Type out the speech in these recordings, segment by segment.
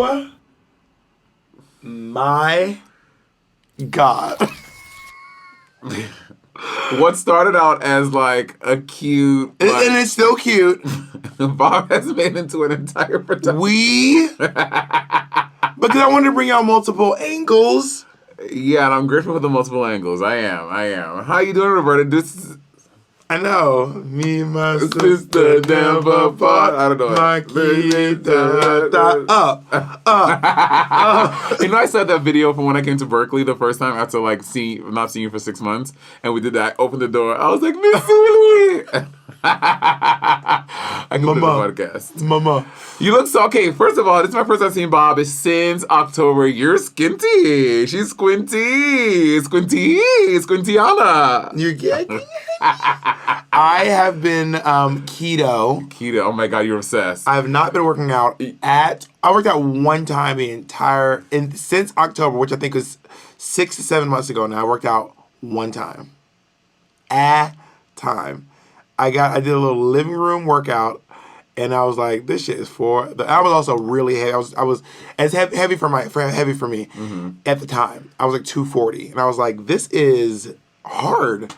Oh my God. What started out as like a cute... and it's still cute. Bob has made into an entire production. Because I wanted to bring out multiple angles. Yeah, and I'm grateful for the multiple angles. I am. How you doing, Roberta? I know. Me and my sister never apart. I don't know. You know, I saw that video from when I came to Berkeley the first time after like not seeing you for 6 months, and we did that. I opened the door. I was like, Miss Louis. I can do the podcast. Mama. You look so okay. First of all, this is my first time seeing Bob since October. You're squinty. She's squinty. Squintiana. You're getting I have been keto. Keto. Oh my God, you're obsessed. I have not been working out I worked out one time since October, which I think was 6 to 7 months ago now. I worked out one time. I did a little living room workout, and I was like, this shit is I was also really heavy. I was as heavy for me mm-hmm. at the time. I was like 240, and I was like, this is hard.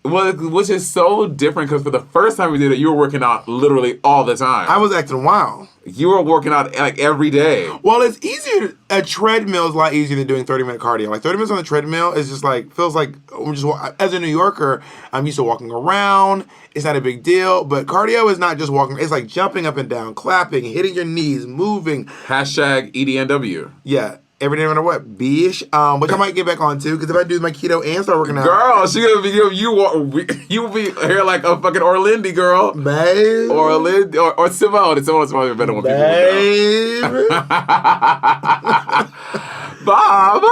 Well, which is so different because for the first time we did it, you were working out literally all the time. I was acting wild. You were working out like every day. Well, it's easier. A treadmill is a lot easier than doing 30-minute cardio. Like 30 minutes on the treadmill is just like, feels like, as a New Yorker, I'm used to walking around. It's not a big deal. But cardio is not just walking. It's like jumping up and down, clapping, hitting your knees, moving. #EDNW. Yeah. Every day no matter what, bish. Which I might get back on too, because if I do my keto and start working out, girl, she gonna be you will be here like a fucking Orlindy girl, babe, or Simone. Simone's probably a better one. Babe, Bob,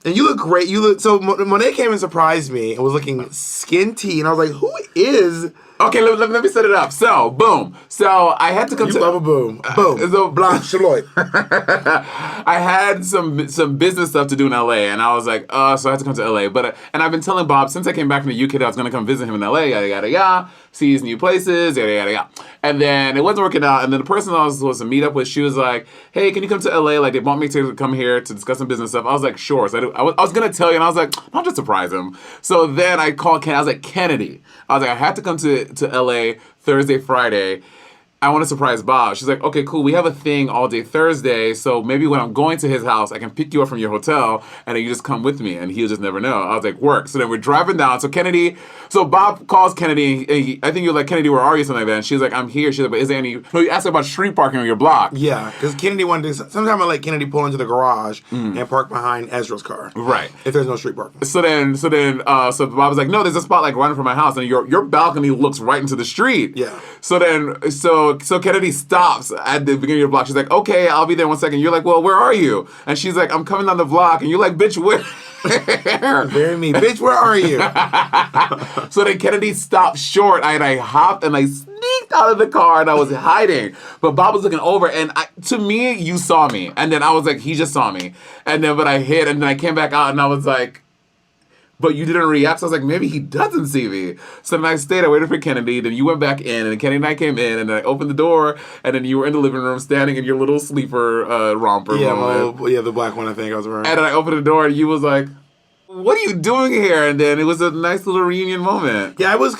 and you look great. So Monet came and surprised me and was looking skinty, and I was like, who is? Okay, let me set it up. So, boom. So, I had to come to... You love a boom. Boom. So, Blanche Chaloy. I had some business stuff to do in LA, and I was like, so I had to come to LA. But and I've been telling Bob since I came back from the UK that I was going to come visit him in LA, yada, yada, yada, see his new places, yada, yada, yada. And then it wasn't working out, and then the person I was supposed to meet up with, she was like, hey, can you come to LA? Like, they want me to come here to discuss some business stuff. I was like, sure. So I was going to tell you, and I was like, I'll just surprise him. So then I called Kennedy. I was like, Kennedy. I was like, I had to come to LA Thursday, Friday. I want to surprise Bob. She's like, okay, cool. We have a thing all day Thursday, so maybe when I'm going to his house, I can pick you up from your hotel, and then you just come with me, and he'll just never know. I was like, work. So then we're driving down. So Bob calls Kennedy, and I think you're like, Kennedy, where are you? Something like that. And she's like, I'm here. She's like, but is there any... No, you asked her about street parking on your block. Yeah, because Kennedy wanted to... Sometimes I let Kennedy pull into the garage and park behind Ezra's car. Right. If there's no street parking. So Bob was like, no, there's a spot like running from my house, and your balcony looks right into the street. Yeah. So Kennedy stops at the beginning of your block. She's like, okay, I'll be there 1 second. You're like, well, where are you? And she's like, I'm coming down the block. And you're like, bitch, where? Very me. Bitch, where are you? So then Kennedy stopped short, and I hopped and I sneaked out of the car, and I was hiding. But Bob was looking over, and to me, you saw me. And then I was like, he just saw me. And then, but I hid, and then I came back out, and I was like, but you didn't react. So I was like, maybe he doesn't see me. So then I stayed. I waited for Kennedy. Then you went back in, and Kennedy and I came in, and then I opened the door, and then you were in the living room standing in your little sleeper romper. Yeah, the black one I think I was wearing. And then I opened the door, and you was like, what are you doing here? And then it was a nice little reunion moment. Yeah, I was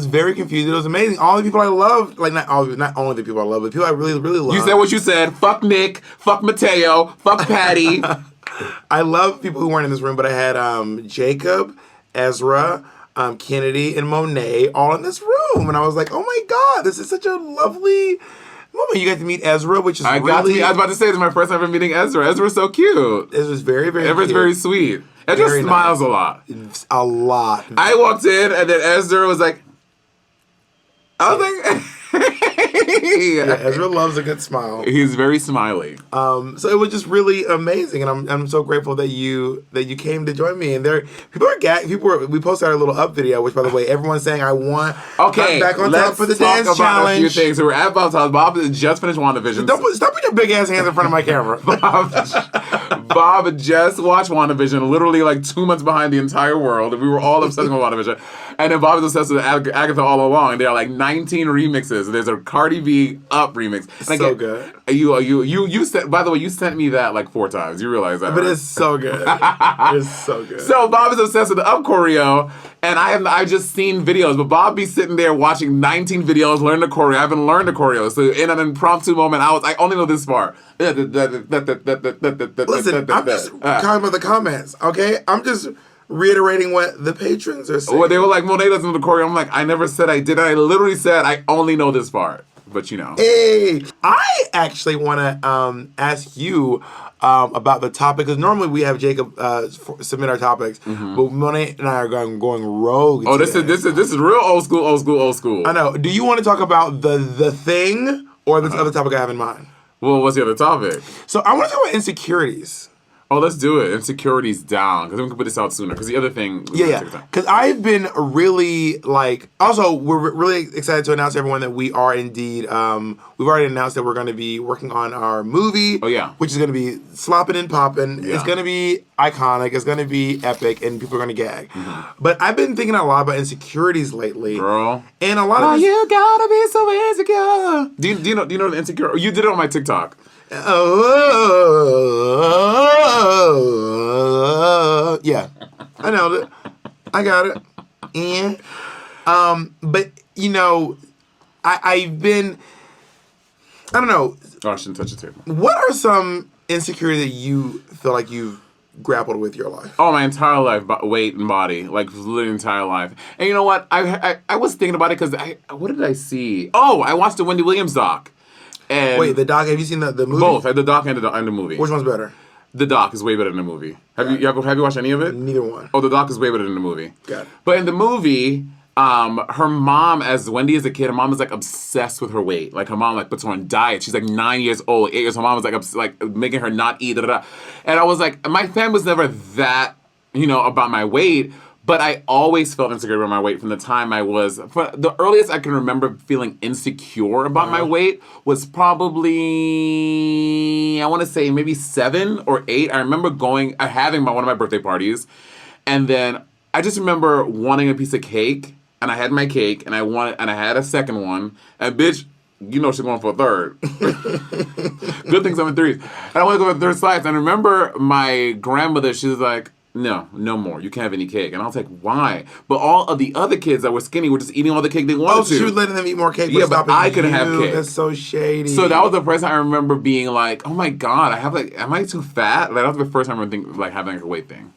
very confused. It was amazing. All the people I loved, like not only the people I love, but people I really, really loved. You said what you said. Fuck Nick. Fuck Mateo. Fuck Patty. I love people who weren't in this room, but I had Jacob, Ezra, Kennedy, and Monet all in this room. And I was like, oh my God, this is such a lovely moment. You got to meet Ezra, which is I was about to say, this is my first time ever meeting Ezra. Ezra's so cute. Ezra's very, very Ezra's cute. very sweet. Ezra very smiles nice. A lot. I walked in, and then Ezra was like, I was like... Yeah, Ezra loves a good smile. He's very smiley. So it was just really amazing, and I'm so grateful that you came to join me. And we posted our little up video, which by the way, everyone's saying I want. Okay, back on top for the dance challenge. A few things. So we're at Bob's house. Bob just finished WandaVision. Stop with your big ass hands in front of my camera. Bob just watched WandaVision, literally like 2 months behind the entire world, and we were all obsessed with WandaVision. And then Bob is obsessed with Agatha all along. There are like 19 remixes. There's a Cardi B Up remix. And So good. You sent. By the way, you sent me that like 4 times. You realize that? But right? it's so good. It's so good. So Bob is obsessed with the Up choreo, and I've just seen videos, but Bob be sitting there watching 19 videos, learning the choreo. I haven't learned the choreo, so in an impromptu moment, I only know this part. Listen, I'm just talking about the comments, okay? I'm just reiterating what the patrons are saying. Well, they were like, Monet doesn't know the choreo. I'm like, I never said I did. I literally said I only know this part. But you know. Hey, I actually want to ask you about the topic, because normally we have Jacob submit our topics, but Monet and I are going rogue. Oh, today. this is real old school. I know. Do you want to talk about the thing or this other topic I have in mind? Well, what's the other topic? So I want to talk about insecurities. Oh, let's do it. Insecurities down, because we can put this out sooner. Because the other thing, Yeah. Because I've been really Also, we're really excited to announce to everyone that we are indeed. We've already announced that we're going to be working on our movie. Oh yeah. Which is going to be slopping and popping. Yeah. It's going to be iconic. It's going to be epic, and people are going to gag. But I've been thinking a lot about insecurities lately, Girl. And a lot of you gotta be so insecure. Do you know the insecure? You did it on my TikTok. Yeah, I nailed it. I got it. And but you know, I've been. I don't know. Oh, I shouldn't touch the table. What are some insecurities that you feel like you've grappled with your life? Oh, my entire life, weight and body, like literally entire life. And you know what? I was thinking about it because what did I see? Oh, I watched the Wendy Williams doc. And wait, the doc? Have you seen the movie? Both, the doc and the movie. Which one's better? The doc is way better than the movie. Have you watched any of it? Neither one. Oh, the doc is way better than the movie. Got it. But in the movie, her mom, as Wendy is a kid, her mom is like obsessed with her weight. Like her mom like puts her on diet. She's like 9 years old, 8 years. Her mom was like making her not eat. Da, da, da. And I was like, my family was never that about my weight. But I always felt insecure about my weight from the time I was. The earliest I can remember feeling insecure about my weight was probably, I want to say maybe 7 or 8. I remember having one of my birthday parties, and then I just remember wanting a piece of cake, and I had my cake, and I had a second one, and bitch, she's going for a third. Good things I'm in threes. And I want to go for third slice. And I remember my grandmother, she was like, no more. You can't have any cake. And I was like, why? But all of the other kids that were skinny were just eating all the cake they wanted to. She was letting them eat more cake. Yeah, but I couldn't have cake. That's so shady. So that was the first time I remember being like, oh my God, am I too fat? Like, that was the first time I remember having a weight thing.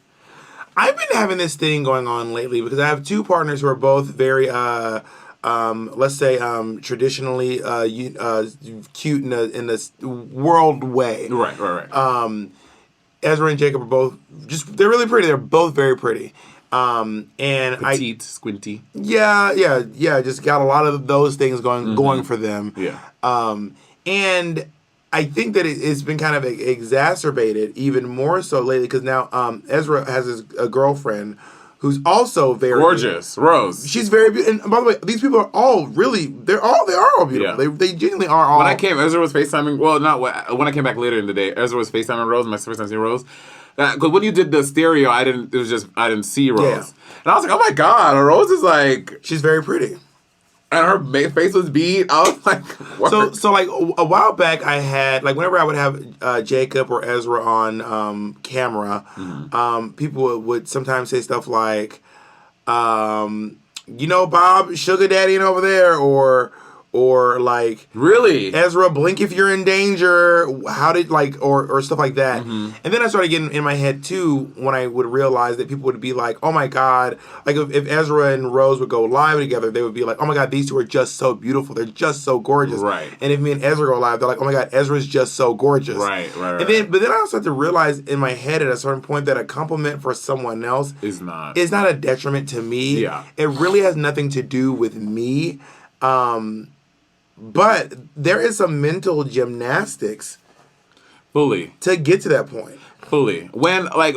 I've been having this thing going on lately because I have 2 partners who are both very, let's say, traditionally cute in the world way. Right. Ezra and Jacob are both they're really pretty. They're both very pretty. And petite, squinty. Yeah. Just got a lot of those things going for them. Yeah. And I think that it's been kind of exacerbated even more so lately because now Ezra has a girlfriend who's also very gorgeous, Rose. She's very beautiful. And by the way, these people are all really they are all beautiful. Yeah. They genuinely are all. When I came, Ezra was FaceTiming. Well, not when I came back later in the day. Ezra was FaceTiming Rose. My first time seeing Rose. Because when you did the stereo, I didn't see Rose. Yeah. And I was like, oh my God, Rose is like, she's very pretty. And her face was beat. I was like, what? So like a while back, I had whenever I would have Jacob or Ezra on camera, people would sometimes say stuff like, Bob, sugar daddy and over there, or like, really, Ezra, blink if you're in danger. How did or stuff like that. And then I started getting in my head too when I would realize that people would be like, oh my God, like if Ezra and Rose would go live together, they would be like, oh my God, these 2 are just so beautiful. They're just so gorgeous. Right. And if me and Ezra go live, they're like, oh my God, Ezra's just so gorgeous. Right. But then I also had to realize in my head at a certain point that a compliment for someone else is not a detriment to me. Yeah. It really has nothing to do with me. But there is some mental gymnastics fully to get to that point. Fully. And I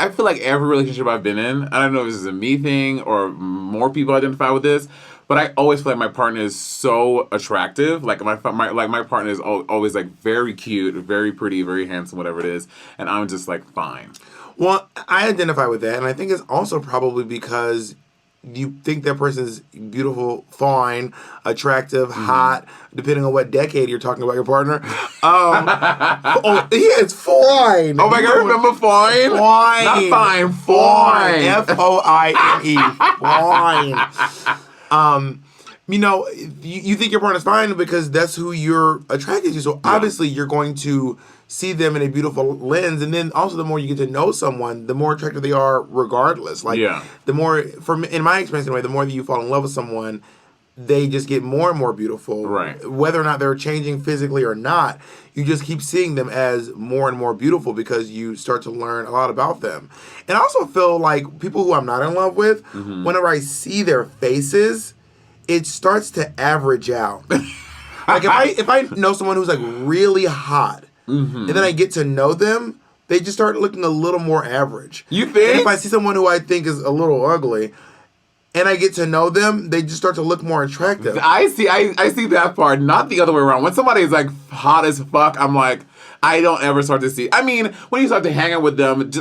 feel like every relationship I've been in, I don't know if this is a me thing or more people identify with this, But I always feel like my partner is so attractive. Like my partner is always like very cute, very pretty, very handsome, whatever it is, and I'm just like fine. Well, I identify with that, and I think it's also probably because you think that person's beautiful, fine, attractive, hot, depending on what decade you're talking about your partner. Oh, yeah, it's fine. Oh my God, remember fine? Fine. Not fine, fine. Foine. Fine. You know, you think your partner's fine because that's who you're attracted to. So obviously you're going to see them in a beautiful lens, and then also the more you get to know someone, the more attractive they are regardless. Like the more, in my experience anyway, the more that you fall in love with someone, they just get more and more beautiful. Right. Whether or not they're changing physically or not, you just keep seeing them as more and more beautiful because you start to learn a lot about them. And I also feel like people who I'm not in love with, whenever I see their faces, it starts to average out. Like if I know someone who's like really hot, and then I get to know them, they just start looking a little more average. You think? And if I see someone who I think is a little ugly, and I get to know them, they just start to look more attractive. I see that part, not the other way around. When somebody is like hot as fuck, I'm like, I don't ever start to see. I mean, when you start to hang out with them,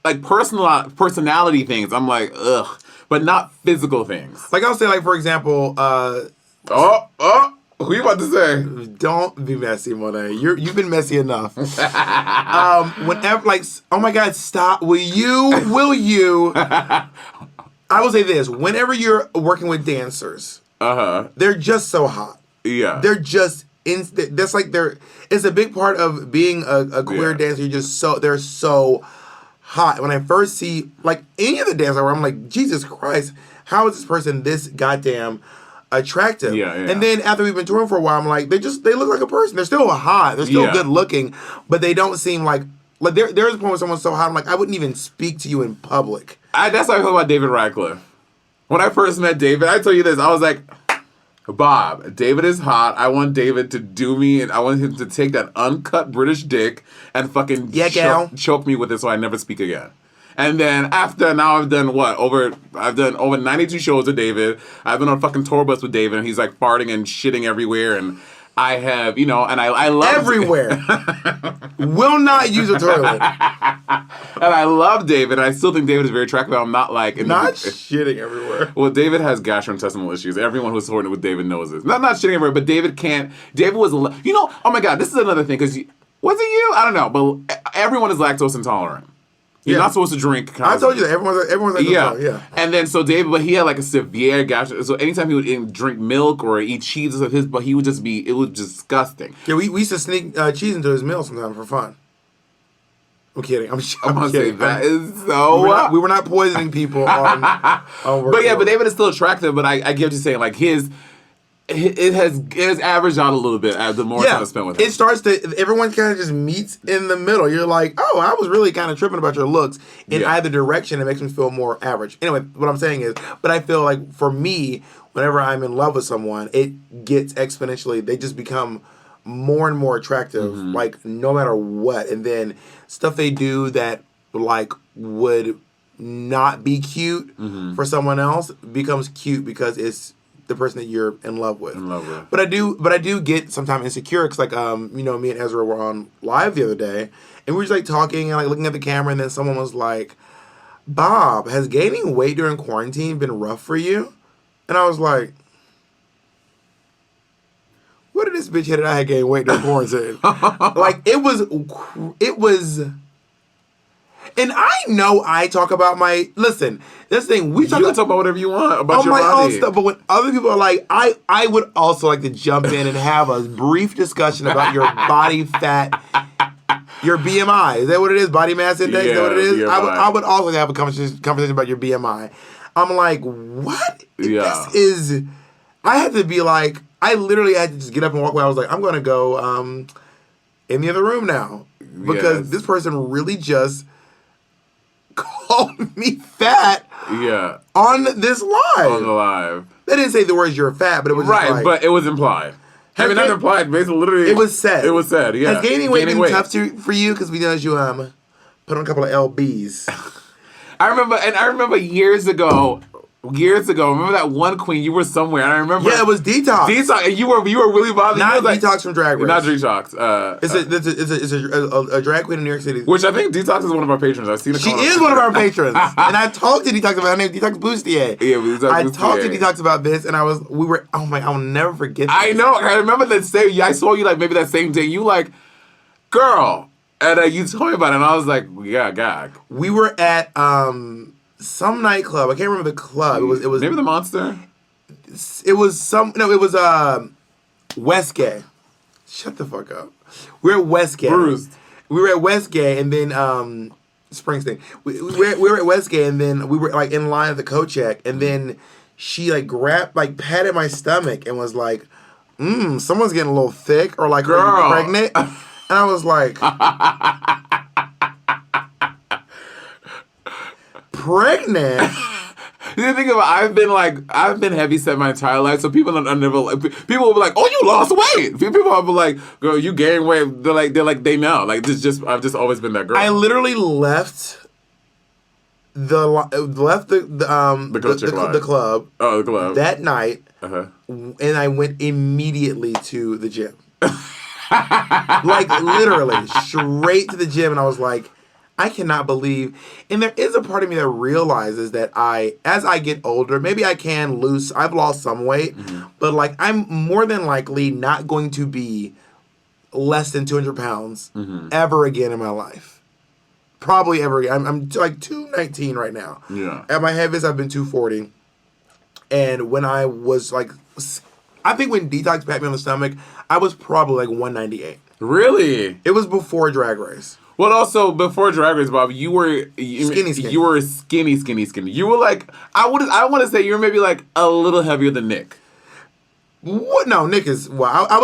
like personality things, I'm like, ugh. But not physical things. Like I'll say, like for example, who you about to say? Don't be messy, Monet. You've been messy enough. Whenever, like, oh my God, stop. Will you? I will say this. Whenever you're working with dancers, they're just so hot. Yeah. They're just, that's like it's a big part of being a queer dancer. They're so hot. When I first see, like, any of the dancers, I'm like, Jesus Christ, how is this person this goddamn attractive? Yeah. And then after we've been touring for a while, I'm like, they look like a person. They're still hot. They're still good looking, but they don't seem like there's a point where someone's so hot, I'm like, I wouldn't even speak to you in public. That's how I feel about David Radcliffe. When I first met David, I tell you this, I was like, Bob, David is hot. I want David to do me, and I want him to take that uncut British dick and fucking choke me with it so I never speak again. And then now I've done over 92 shows with David. I've been on a fucking tour bus with David, and he's like farting and shitting everywhere, and I have, and I love everywhere. Will not use a toilet. And I love David. And I still think David is very attractive. I'm not like shitting everywhere. Well, David has gastrointestinal issues. Everyone who's supporting with David knows this. Not shitting everywhere, but David can't. David was, oh my God, this is another thing because was it you? I don't know, but everyone is lactose intolerant. You're not supposed to drink. I told you that. Everyone's like, yeah. And then so David, but he had like a severe gastro. So anytime he would drink milk or eat cheese of his, but he would just it was disgusting. Yeah, we used to sneak cheese into his meal sometimes for fun. I'm kidding. I'm kidding. That is so. We were not poisoning people on work. But yeah, but David is still attractive. But I get what you're saying. Like it has averaged out a little bit as the more time I spent with him. It starts to, everyone kind of just meets in the middle. You're like, oh, I was really kind of tripping about your looks in either direction. It makes me feel more average. Anyway, what I'm saying is, but I feel like for me, whenever I'm in love with someone, it gets exponentially, they just become more and more attractive, like no matter what. And then stuff they do that like would not be cute for someone else becomes cute because it's the person that you're in love with. But I do get sometimes insecure because, like, me and Ezra were on live the other day, and we were just like talking and like looking at the camera, and then someone was like, "Bob, has gaining weight during quarantine been rough for you?" And I was like, "What did this bitch hit that I had gained weight during quarantine?" Like it was. And I know I talk about listen, this thing, we talk about whatever you want about your my body. own stuff, but when other people are like, I would also like to jump in and have a brief discussion about your body fat, your BMI. Is that what it is? Body mass index? Is that what it is? I would also have a conversation about your BMI. I'm like, what? Yeah. I had to be like, I literally had to just get up and walk away. I was like, I'm going to go in the other room now. Because this person really just called me fat on this live. On the live. They didn't say the words "you're fat," but it was just like, but it was implied. I mean, not implied, basically, literally. It was said. It was said, yeah. Has gaining weight been tough for you? Because we know you put on a couple of lbs. I remember years ago, years ago. Remember that one queen? You were somewhere, and I remember. Yeah, it was Detox. Detox, and you were really bothered. Not like, Detox from Drag Race. Not Detox. It's a drag queen in New York City. Which I think Detox is one of our patrons. I've seen it. She is one of our patrons, and I talked to Detox about her name, Detox Bustier. Yeah, Detox I Bustier. talked to Detox about this, and we were. Oh my! I'll never forget. This. I know. I remember that same. Yeah, I saw you like maybe that same day. You like, girl, and you told me about it, and I was like, yeah, gag. We were at some nightclub. I can't remember the club. It was maybe the Monster. It was Westgate. Shut the fuck up. We're at Westgate. Bruised. We were at Westgate, and then Springsteen. We were at Westgate, and then we were like in line at the coat check, and then she like patted my stomach and was like, someone's getting a little thick, or like, girl, are you pregnant? And I was like, pregnant? You think about, I've been heavy set my entire life, so people are never like, people will be like, oh, you lost weight. People will be like, girl, you gained weight. They know. Like, this just, I've just always been that girl. I literally left the club. Oh, the club. That night, and I went immediately to the gym. Like, literally, straight to the gym, and I was like, I cannot believe, and there is a part of me that realizes that as I get older, maybe I've lost some weight, but like I'm more than likely not going to be less than 200 pounds ever again in my life. Probably ever again. I'm like 219 right now. Yeah. At my heaviest, I've been 240. And when I was like, I think when Detox pat me on the stomach, I was probably like 198. Really? It was before Drag Race. Well, also before Drag Race, Bob, you were skinny. You were skinny. You were like, I want to say you were maybe like a little heavier than Nick. What? No, Nick is. Well, I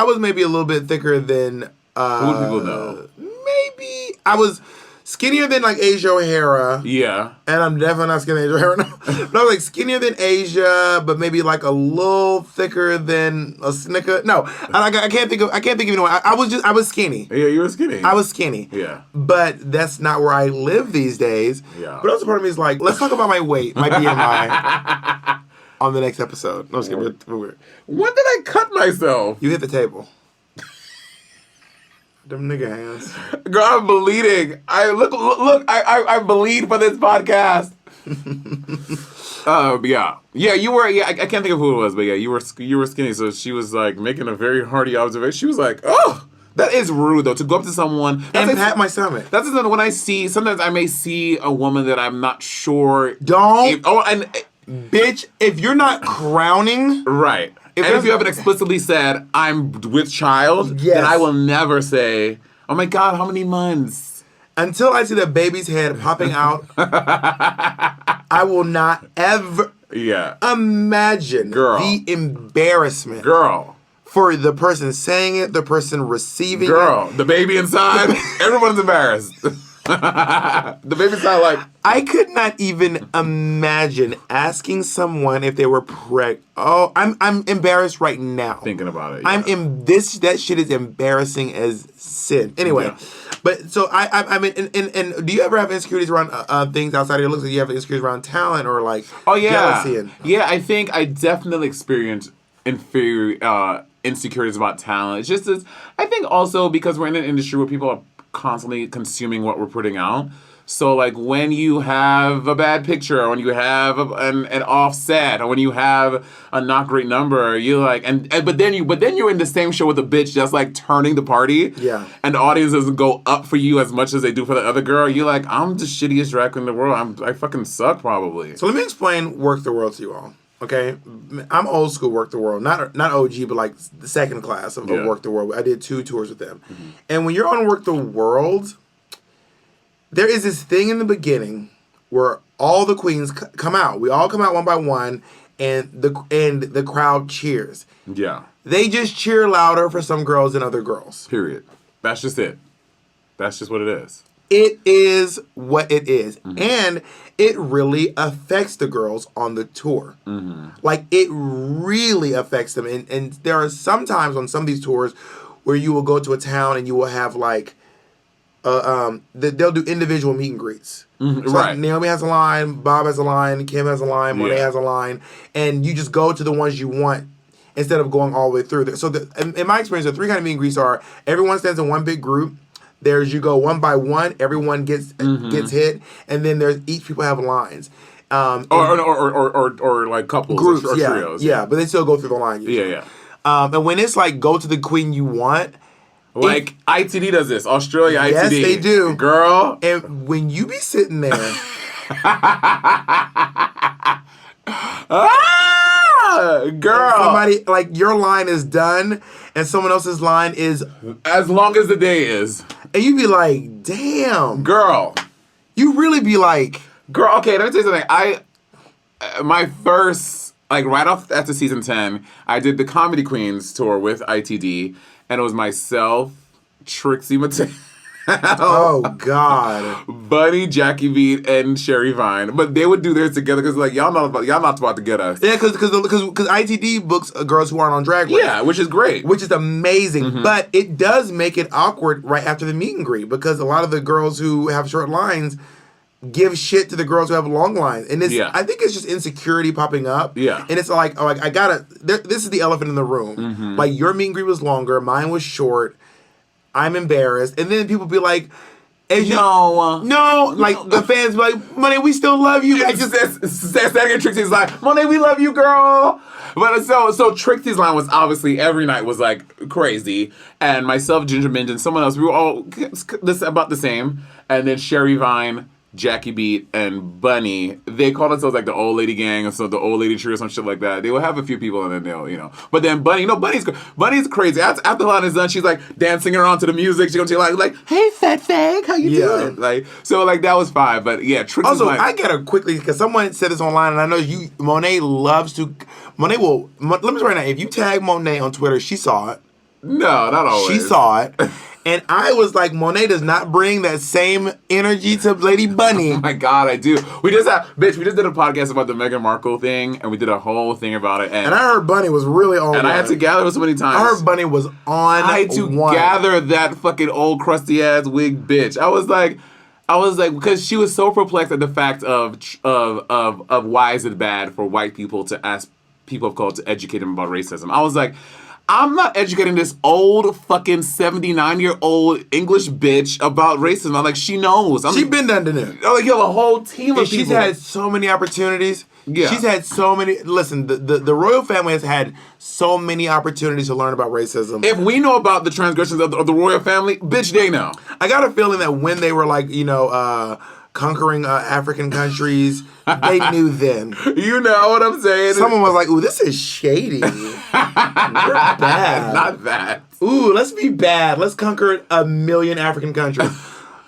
was maybe a little bit thicker than. Who would people know? Maybe I was skinnier than like Asia O'Hara. Yeah. And I'm definitely not skinny Asia O'Hara. No. But I was like skinnier than Asia, but maybe like a little thicker than a Snicker. No, I can't think of anyone. I was skinny. Yeah, you were skinny. I was skinny. Yeah. But that's not where I live these days. Yeah. But also part of me is like, let's talk about my weight, my BMI, on the next episode. No, I'm just kidding. Weird. When did I cut myself? You hit the table. Them nigga hands. Girl, I'm bleeding. I bleed for this podcast. Yeah, you were. Yeah, I can't think of who it was, but yeah, you were skinny. So she was like making a very hearty observation. She was like, "Oh, that is rude though to go up to someone and pat my stomach." That's when I see. Sometimes I may see a woman that I'm not sure. Bitch, if you're not crowning, right. If you haven't explicitly said, I'm with child, then I will never say, oh my God, how many months? Until I see the baby's head popping out, I will not ever imagine the embarrassment. Girl. For the person saying it, the person receiving it. The baby inside, everyone's embarrassed. The baby's not like... I could not even imagine asking someone if they were pregnant. Oh, I'm embarrassed right now. Thinking about it. Yeah. That shit is embarrassing as sin. Anyway, but so I mean, and do you ever have insecurities around things outside of your looks? Do you have insecurities around talent or like jealousy? Yeah, I think I definitely experienced insecurities about talent. It's just as, I think also because we're in an industry where people are constantly consuming what we're putting out. So like when you have a bad picture, or when you have an offset, or when you have a not great number, you like but then you're in the same show with a bitch just like turning the party. Yeah. And the audience doesn't go up for you as much as they do for the other girl. You're like, I'm the shittiest drag queen in the world. I fucking suck probably. So let me explain Work the World to you all. Okay, I'm old school Work the World, not OG, but like the second class of Work the World. I did 2 tours with them, and when you're on Work the World, there is this thing in the beginning where all the queens come out. We all come out one by one, and the crowd cheers. Yeah, they just cheer louder for some girls than other girls. Period. That's just it. That's just what it is. It is what it is. And it really affects the girls on the tour. Like, it really affects them. And there are some times on some of these tours where you will go to a town and you will have, like, they'll do individual meet and greets. Mhm, So right. Naomi has a line, Bob has a line, Kim has a line, Monet Yeah. has a line, and you just go to the ones you want instead of going all the way through. So in my experience, the three kind of meet and greets are everyone stands in one big group. There's you go one by one, everyone gets hit, and then there's each people have lines. Or like couples Groups, or yeah, trios. yeah, but they still go through the line usually. Yeah. And when it's like go to the queen you want, Like ITD does this. Australia ITD. yes, they do, Girl. and when you be sitting there, Girl. somebody like your line is done, and someone else's line is, As long as the day is. and you be like, damn, Girl. you really be like, Girl, okay, let me tell you something. My first, like right off after season 10, I did the Comedy Queens tour with ITD, and it was myself, Trixie Mattel, oh God, Bunny, Jackie Beat, and Sherry Vine. But they would do theirs together because like y'all not about to get us. yeah, because ITD books girls who aren't on Drag Race. Yeah, which is great. Which is amazing, but it does make it awkward right after the meet and greet because a lot of the girls who have short lines give shit to the girls who have long lines, and it's I think it's just insecurity popping up. Yeah, and it's like I gotta. This is the elephant in the room. Like your meet and greet was longer, mine was short. I'm embarrassed, and then people be like, no, like the fans be like, Monet, we still love you. I just said Trixie's like, Monet, we love you, girl. But so Trixie's line was obviously every night was like crazy, and myself, Ginger Minj, and someone else, we were all about the same, and then Sherry Vine, Jackie Beat, and Bunny, they called themselves like the old lady gang or so the old lady tree or some shit like that. They will have a few people and then they'll, But then Bunny, Bunny's crazy. After the line is done, she's like dancing around to the music. She's gonna take like, hey fat fag, how you doing? Like, so like that was fine. But yeah, Trixie's also, line, I gotta quickly, because someone said this online, and I know Monet loves to, let me say right now, if you tag Monet on Twitter, she saw it. No, not always. She saw it. And I was like, Monet does not bring that same energy to Lady Bunny. Oh my God, I do. We just did a podcast about the Meghan Markle thing, and we did a whole thing about it. And I heard Bunny was really on and one. I had to gather it so many times. I heard Bunny was on I had to one. gather that fucking old crusty ass wig bitch. I was like, because she was so perplexed at the fact of why is it bad for white people to ask people of color to educate them about racism. I was like, I'm not educating this old fucking 79-year-old English bitch about racism. I'm like, she knows. She's been done to it. I'm like, you have a whole team of And people. she's had so many opportunities. Yeah. She's had so many. Listen, the royal family has had so many opportunities to learn about racism. If we know about the transgressions of the royal family, bitch, they know. I got a feeling that when they were like, conquering African countries, they knew then. You know what I'm saying? Someone was like, ooh, this is shady. We're bad. Not that. Ooh, let's be bad. Let's conquer 1 million African countries.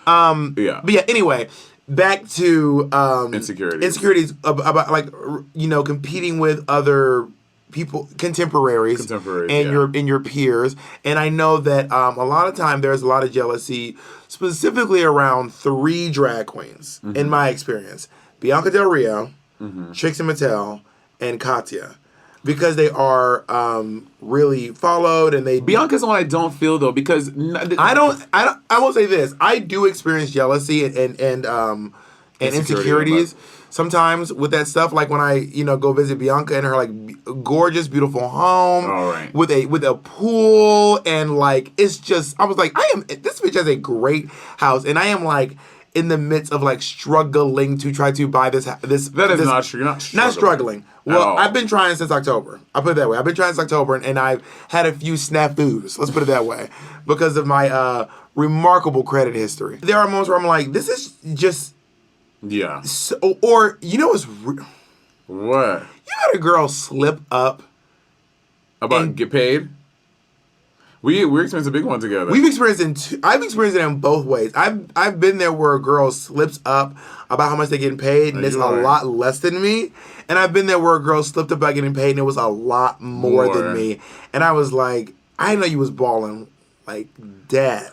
Yeah. But yeah, anyway, back to Insecurities. Insecurities about competing with other people, contemporaries, and your peers. And I know that a lot of time there's a lot of jealousy, specifically around 3 drag queens, in my experience. Bianca Del Rio, Trixie Mattel, and Katya. Because they are really followed, and they Bianca's the one I don't feel though, because I will say this: I do experience jealousy and insecurities sometimes with that stuff. Like when I go visit Bianca in her like gorgeous, beautiful home, with a pool, and like it's just I was like, this bitch has a great house, and I am like in the midst of like struggling to try to buy this. That is not true. You're not struggling. Well, I've been trying since October. I'll put it that way. I've been trying since October, and I've had a few snafus. Let's put it that way, because of my remarkable credit history. There are moments where I'm like, this is just So, or what's what? You had a girl slip up about get paid. We experienced a big one together. I've experienced it in both ways. I've been there where a girl slips up about how much they're getting paid, and it's a lot less than me. And I've been there where a girl slipped up about getting paid, and it was a lot more than me. And I was like, I didn't know you was balling like that.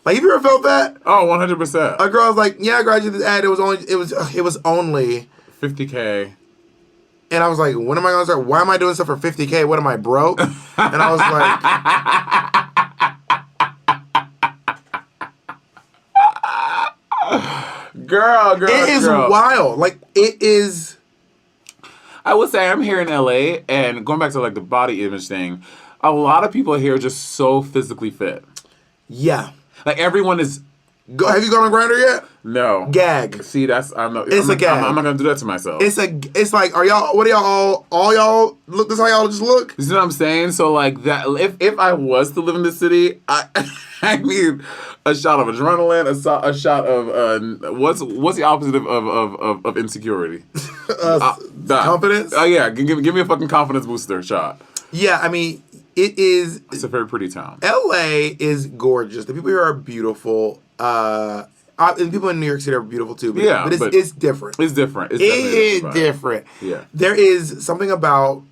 Like, have you ever felt that? Oh, 100%. A girl was like, yeah, I graduated this ad. It was only $50K. And I was like, when am I going to start? Why am I doing stuff for $50K? What am I, broke? And I was like, Girl. It is wild. Like, it is. I would say I'm here in LA, and going back to like the body image thing, a lot of people here are just so physically fit. Yeah. Like everyone is. Have you gone on Grindr yet? No. Gag. See, that's I'm not. It's a gag. I'm not gonna do that to myself. It's like, are y'all? What are y'all? All y'all look? This how y'all just look? You see what I'm saying? So like that. If I was to live in the city, I need a shot of adrenaline, a shot of what's the opposite of insecurity? Confidence. Oh yeah, give me a fucking confidence booster shot. Yeah, I mean, it is. It's a very pretty town. LA is gorgeous. The people here are beautiful. And people in New York City are beautiful too. But it's different. It's different. It's different. Yeah. There is something about,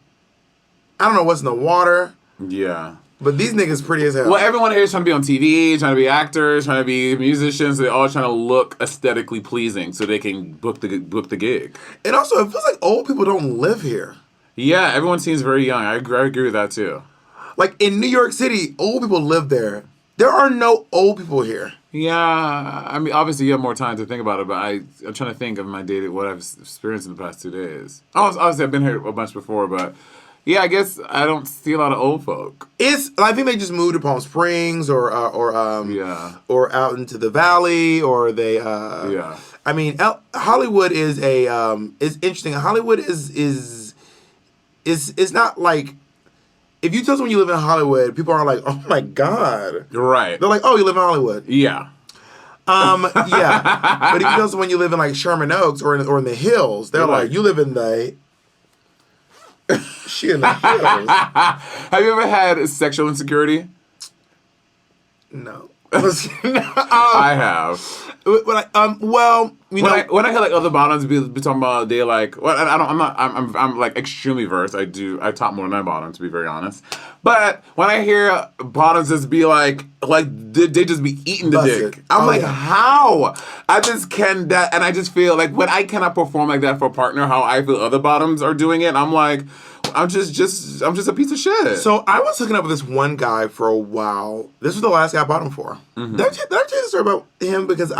I don't know what's in the water. Yeah. But these niggas pretty as hell. Well, everyone here is trying to be on TV, trying to be actors, trying to be musicians. They're all trying to look aesthetically pleasing so they can book the gig. And also, it feels like old people don't live here. Yeah, everyone seems very young. I agree with that too. Like in New York City, old people live there. There are no old people here. Yeah, I mean, obviously you have more time to think about it, but I'm trying to think of my day, what I've experienced in the past 2 days. Obviously, I've been here a bunch before, but yeah, I guess I don't see a lot of old folk. I think they just moved to Palm Springs or out into the valley, or they yeah. I mean, Hollywood is is interesting. Hollywood is not like, if you tell someone you live in Hollywood, people are like, oh my God. Right. They're like, oh, you live in Hollywood. Yeah. Yeah. But if you tell someone you live in like Sherman Oaks or in the hills, they're like, you live in the she in the hills. Have you ever had sexual insecurity? No. I have. Well, when I hear like other bottoms be talking about, they like, well, I'm like extremely versed. I top more than I bottom, to be very honest. But when I hear bottoms just be like they just be eating the dick, I'm like, how? I just can that, and I just feel like when I cannot perform like that for a partner, how I feel other bottoms are doing it, I'm like, I'm just a piece of shit. So I was hooking up with this one guy for a while. This was the last guy I bought him for. Mm-hmm. Did I tell you the story about him? Because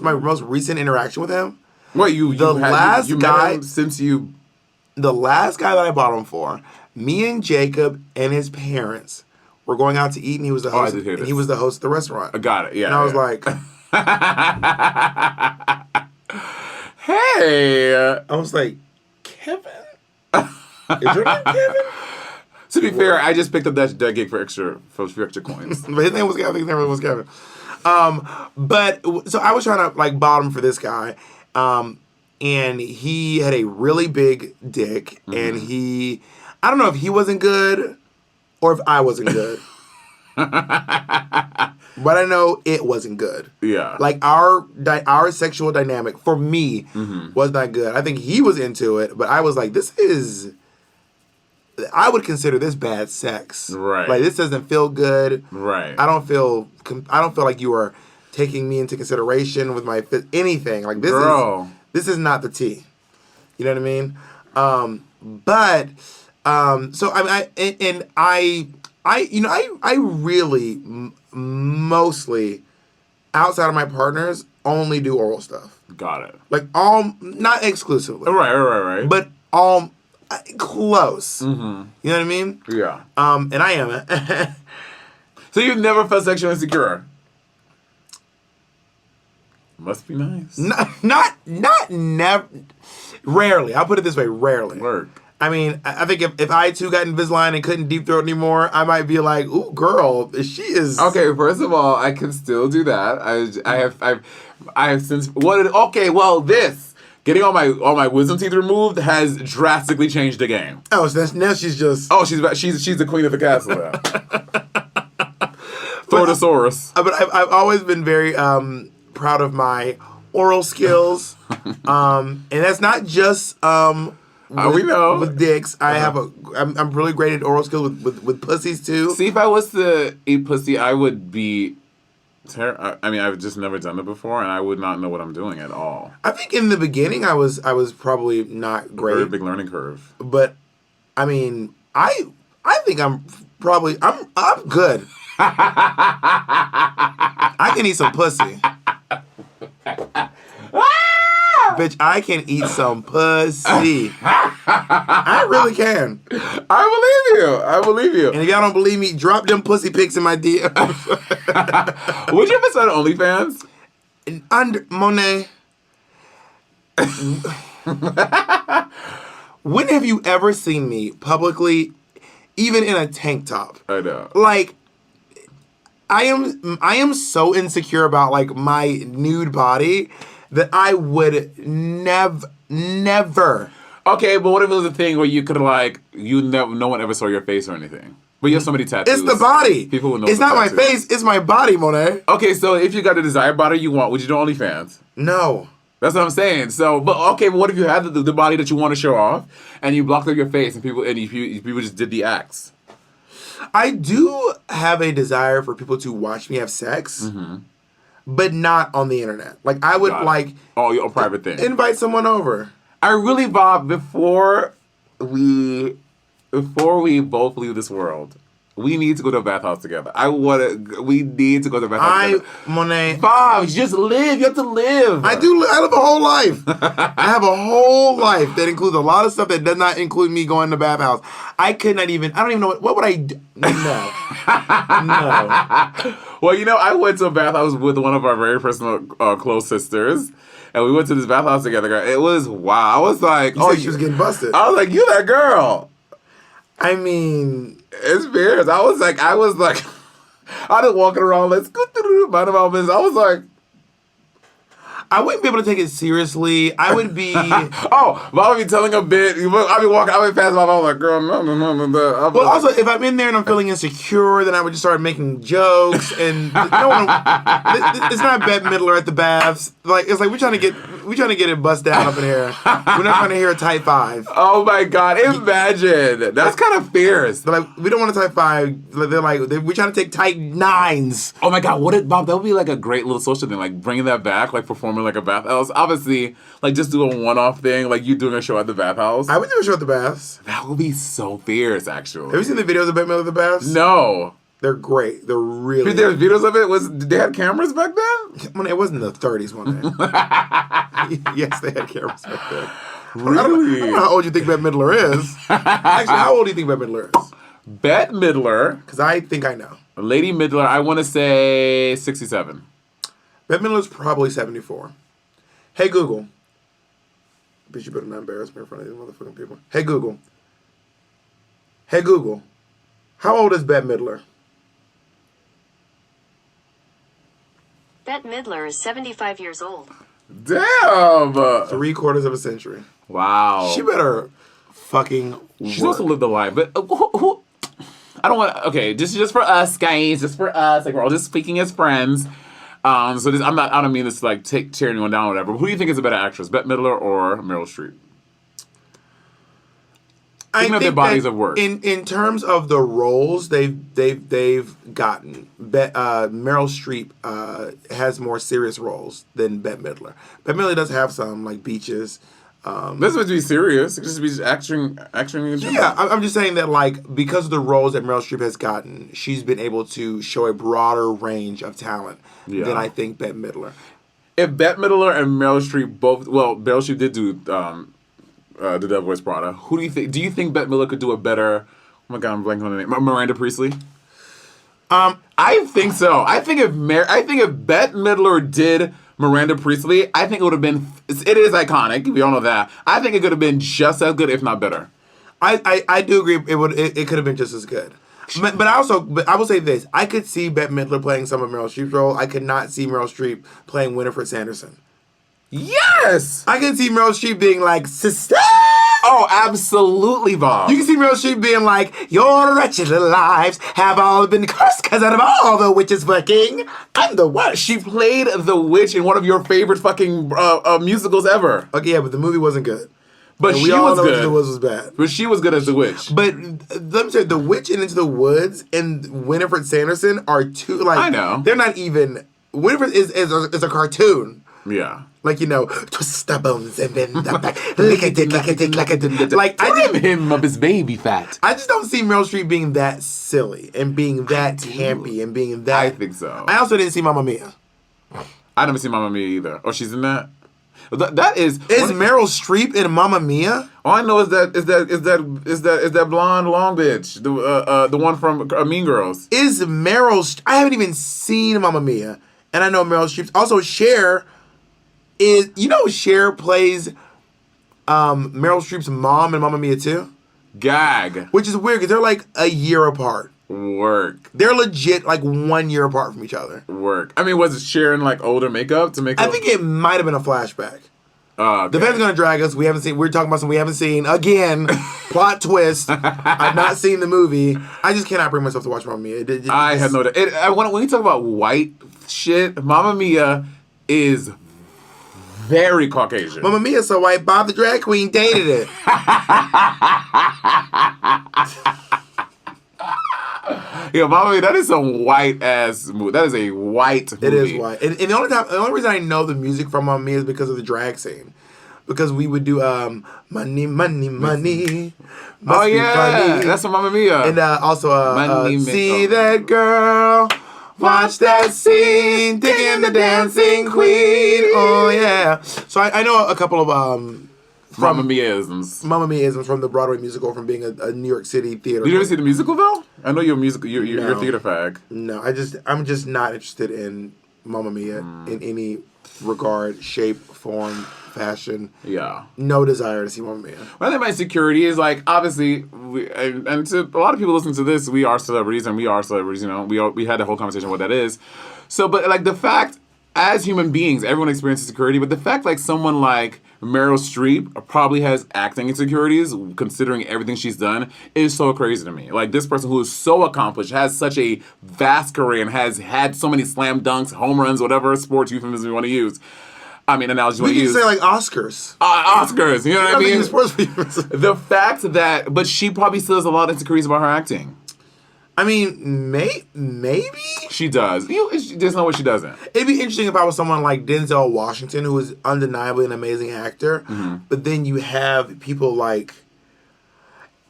my most recent interaction with him. What you last guy met him since you? The last guy that I bought him for, me and Jacob and his parents were going out to eat, and he was the host. I did hear this. He was the host of the restaurant. I got it. Yeah. And I was like, hey. I was like, Kevin. Is your name Kevin? To be fair, I just picked up that gig for extra coins. But his name was Kevin. His name was Kevin. But so I was trying to like bottom for this guy, and he had a really big dick, and I don't know if he wasn't good or if I wasn't good. But I know it wasn't good. Yeah. Like our sexual dynamic for me was not good. I think he was into it, but I was like, I would consider this bad sex. Right. Like, this doesn't feel good. Right. I don't feel like you are taking me into consideration with my anything. Like, this is not the tea. You know what I mean? So I really mostly, outside of my partners, only do oral stuff. Got it. Like, not exclusively. Right. But close. Mm-hmm. You know what I mean? Yeah. And I am. So you've never felt sexually insecure? Must be nice. Not never. Rarely. I'll put it this way. Rarely. Word. I mean, I think if I too got Invisalign and couldn't deep throat anymore, I might be like, "Ooh, girl, she is." Okay, first of all, I can still do that. I have since this getting all my wisdom teeth removed has drastically changed the game. Oh, so now she's just. Oh, she's the queen of the castle now. Thordosaurus. But I've always been very proud of my oral skills, and that's not just we know. With dicks. I'm really great at oral skills with pussies too. See, if I was to eat pussy, I would be I mean, I've just never done it before, and I would not know what I'm doing at all. I think in the beginning, I was probably not great. Very big learning curve. But I mean, I think I'm good. I can eat some pussy. Bitch, I can eat some pussy. I really can. I believe you. And if y'all don't believe me, drop them pussy pics in my DM. Would you ever start OnlyFans? Monet. When have you ever seen me publicly, even in a tank top? I know. Like, I am so insecure about like my nude body that I would never. Okay, but what if it was a thing where you could like no one ever saw your face or anything? But you have so many tattoos. It's the body. People will know. It's not my face. It's my body, Monet. Okay, so if you got the desired body you want, would you do OnlyFans? No. That's what I'm saying. So, but what if you had the body that you want to show off, and you blocked out your face, and people just did the acts? I do have a desire for people to watch me have sex, but not on the internet. Like I would like your private thing. Invite someone over. I really, Bob, before we both leave this world, we need to go to a bathhouse together. We need to go to a bathhouse together. Monet. Bob, just live. You have to live. I do. I live a whole life. I have a whole life that includes a lot of stuff that does not include me going to the bathhouse. I could not even. I don't even know what would I do. No. No. Well, I went to a bathhouse with one of our very personal close sisters. And we went to this bathhouse together. It was wow. I was like, she was getting busted. I was like, you that girl. I mean, it's fierce. I was like, I was walking around, let's go through mind my business. I was like, I wouldn't be able to take it seriously. I would be. But I would be telling a bit. I'd be walking. I would pass my. I was like, girl, no. Well, also, if I'm in there and I'm feeling insecure, then I would just start making jokes. And no one. It's not Bette Midler at the baths. Like it's like we're trying to get it bust down up in here. We're not trying to hear a type 5. Oh my God! Imagine that's kind of fierce. They're like, we don't want a type 5. They're like, we're trying to take type 9s. Oh my God! Bob? That would be like a great little social thing. Like bringing that back, like performing like a bathhouse. Obviously, like just do a one-off thing, like you doing a show at the bathhouse. I would do a show at the baths. That would be so fierce, actually. Have you seen the videos of Bette Midler at the baths? No. They're great. They're really. There's videos of it. Did they have cameras back then? When it wasn't the 30s, one day. Yes, they had cameras back then. Really? I don't know how old you think Bette Midler is. Actually, how old do you think Bette Midler is? Bette Midler. Because I think I know. Lady Midler, I want to say 67. Bette Midler's probably 74. Hey, Google. Bitch, you better not embarrass me in front of these motherfucking people. Hey, Google. Hey, Google. How old is Bette Midler? Bette Midler is 75 years old. Damn! 3/4 of a century. Wow. She better fucking She's also lived a life. But who I don't want to... Okay, just for us, guys. Just for us. Like, we're all just speaking as friends. I don't mean this to, like, tear anyone down or whatever. But who do you think is a better actress? Bette Midler or Meryl Streep? Speaking of their bodies of work. In terms of the roles they've gotten, Meryl Streep has more serious roles than Bette Midler. Bette Midler does have some like Beaches. This would be serious. It just be acting in general. Yeah, I'm just saying that like because of the roles that Meryl Streep has gotten, she's been able to show a broader range of talent than I think Bette Midler. If Bette Midler and Meryl Streep Meryl Streep did do The Devil Wears Prada. Who do you think? Do you think Bette Midler could do a better? Oh my God, I'm blanking on the name. Miranda Priestley. I think so. I think if Bette Midler did Miranda Priestley, I think it would have been. It is iconic. We all know that. I think it could have been just as good, if not better. I do agree. It could have been just as good. But I will say this: I could see Bette Midler playing some of Meryl Streep's role. I could not see Meryl Streep playing Winifred Sanderson. Yes! I can see Meryl Streep being like, sister! Oh, absolutely, Bob. You can see Meryl Streep being like, your wretched little lives have all been cursed because out of all the witches fucking, I'm the worst. She played the witch in one of your favorite fucking musicals ever. Okay, yeah, but the movie wasn't good. But and she was good. The Woods was bad. But she was good as the witch. But let me tell you, the witch in Into the Woods and Winifred Sanderson are two, like... I know. They're not even... Winifred is a cartoon. Yeah. Like, twist the bones and bend the back. Lick it, like it. Like, trim him of his baby fat. I just don't see Meryl Streep being that silly and being that campy and being that... I think so. I also didn't see Mamma Mia. I never seen Mamma Mia either. Oh, she's in that? That is Meryl Streep in Mamma Mia? all I know is that blonde long bitch, the one from Mean Girls. I haven't even seen Mamma Mia, and I know Meryl Streep. Also, Cher is. Cher plays Meryl Streep's mom in Mamma Mia too. Gag. Which is weird because they're like a year apart. Work. They're legit like 1 year apart from each other. Work. I mean, was it Cher in like older makeup to make? I think it might have been a flashback. Okay. The band's gonna drag us. We're talking about something we haven't seen. Again, plot twist. I've not seen the movie. I just cannot bring myself to watch Mamma Mia. I had no doubt. When you talk about white shit, Mamma Mia is very Caucasian. Mamma Mia so white, Bob the drag queen dated it. Yeah, Mamma Mia, that is some white ass movie. That is a white movie. It is white. And the only reason I know the music from Mamma Mia is because of the drag scene. Because we would do money, money, money. Oh yeah, that's from Mamma Mia. And also see that girl, watch that scene, digging the dancing queen. Oh yeah. So I know a couple of Mamma Mia-isms. Mamma Mia-isms from the Broadway musical, from being a New York City theater. Did you ever see the musical though? I know you're a musical. You're a theater fag. No, I'm just not interested in Mamma Mia in any regard, shape, form, fashion. Yeah. No desire to see Mamma Mia. One thing about Insecurity is like obviously, and to a lot of people listening to this, we are celebrities and we are celebrities. You know, we had the whole conversation what that is. So, but like the fact, as human beings, everyone experiences insecurity. But the fact, like someone like Meryl Streep probably has acting insecurities, considering everything she's done, is so crazy to me. Like this person who is so accomplished, has such a vast career, and has had so many slam dunks, home runs, whatever sports euphemism you want to use. I mean, analogy you want to use. You can say like Oscars. Oscars, you know what I mean? Sports the fact that, but she probably still has a lot of insecurities about her acting. I mean, maybe? She does. There's no way she doesn't. It'd be interesting if I was someone like Denzel Washington, who is undeniably an amazing actor, but then you have people like...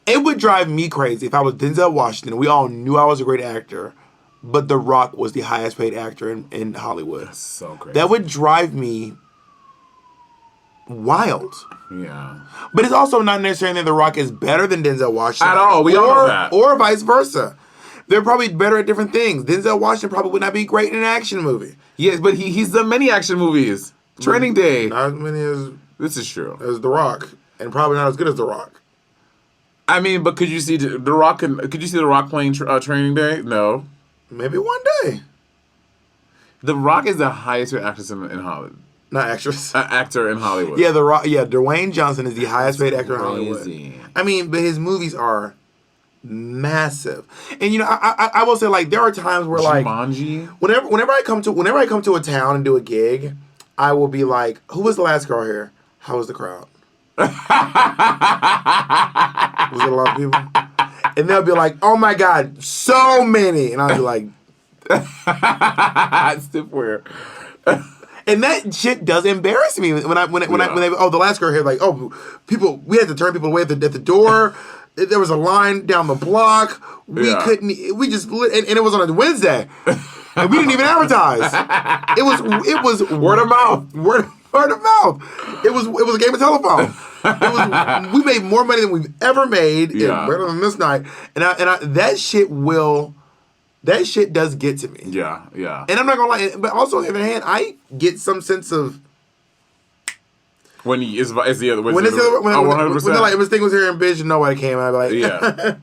It would drive me crazy if I was Denzel Washington. We all knew I was a great actor, but The Rock was the highest paid actor in Hollywood. That's so crazy. That would drive me wild. Yeah. But it's also not necessarily that The Rock is better than Denzel Washington. At all. We all know that. Or vice versa. They're probably better at different things. Denzel Washington probably would not be great in an action movie. Yes, but he's done many action movies. Training Day. Not as many as This is true. The Rock. And probably not as good as The Rock. I mean, but could you see The Rock? Could you see The Rock playing Training Day? No. Maybe one day. The Rock is the highest paid actress in Hollywood. Not actress. Actor in Hollywood. Yeah, The Rock. Yeah, Dwayne Johnson is the highest paid actor in Hollywood. Crazy. I mean, but his movies are massive. And you know, I will say, like, there are times where like Jumanji? whenever I come to a town and do a gig, I will be like, who was the last girl here? How was the crowd? Was it a lot of people? And they'll be like, oh my God, so many. And I'll be like, Stiff wear. and that shit does embarrass me when the last girl here, like, oh, people, we had to turn people away at the door. There was a line down the block. We couldn't. We just and it was on a Wednesday, and we didn't even advertise. It was Word of mouth. Word of mouth. It was a game of telephone. We made more money than we've ever made. Better than this night. And that shit does get to me. Yeah. And I'm not gonna lie. But also on the other hand, I get some sense of. When it's the other, when they're like, if this thing was here in Bitch, nobody came. I'd be like,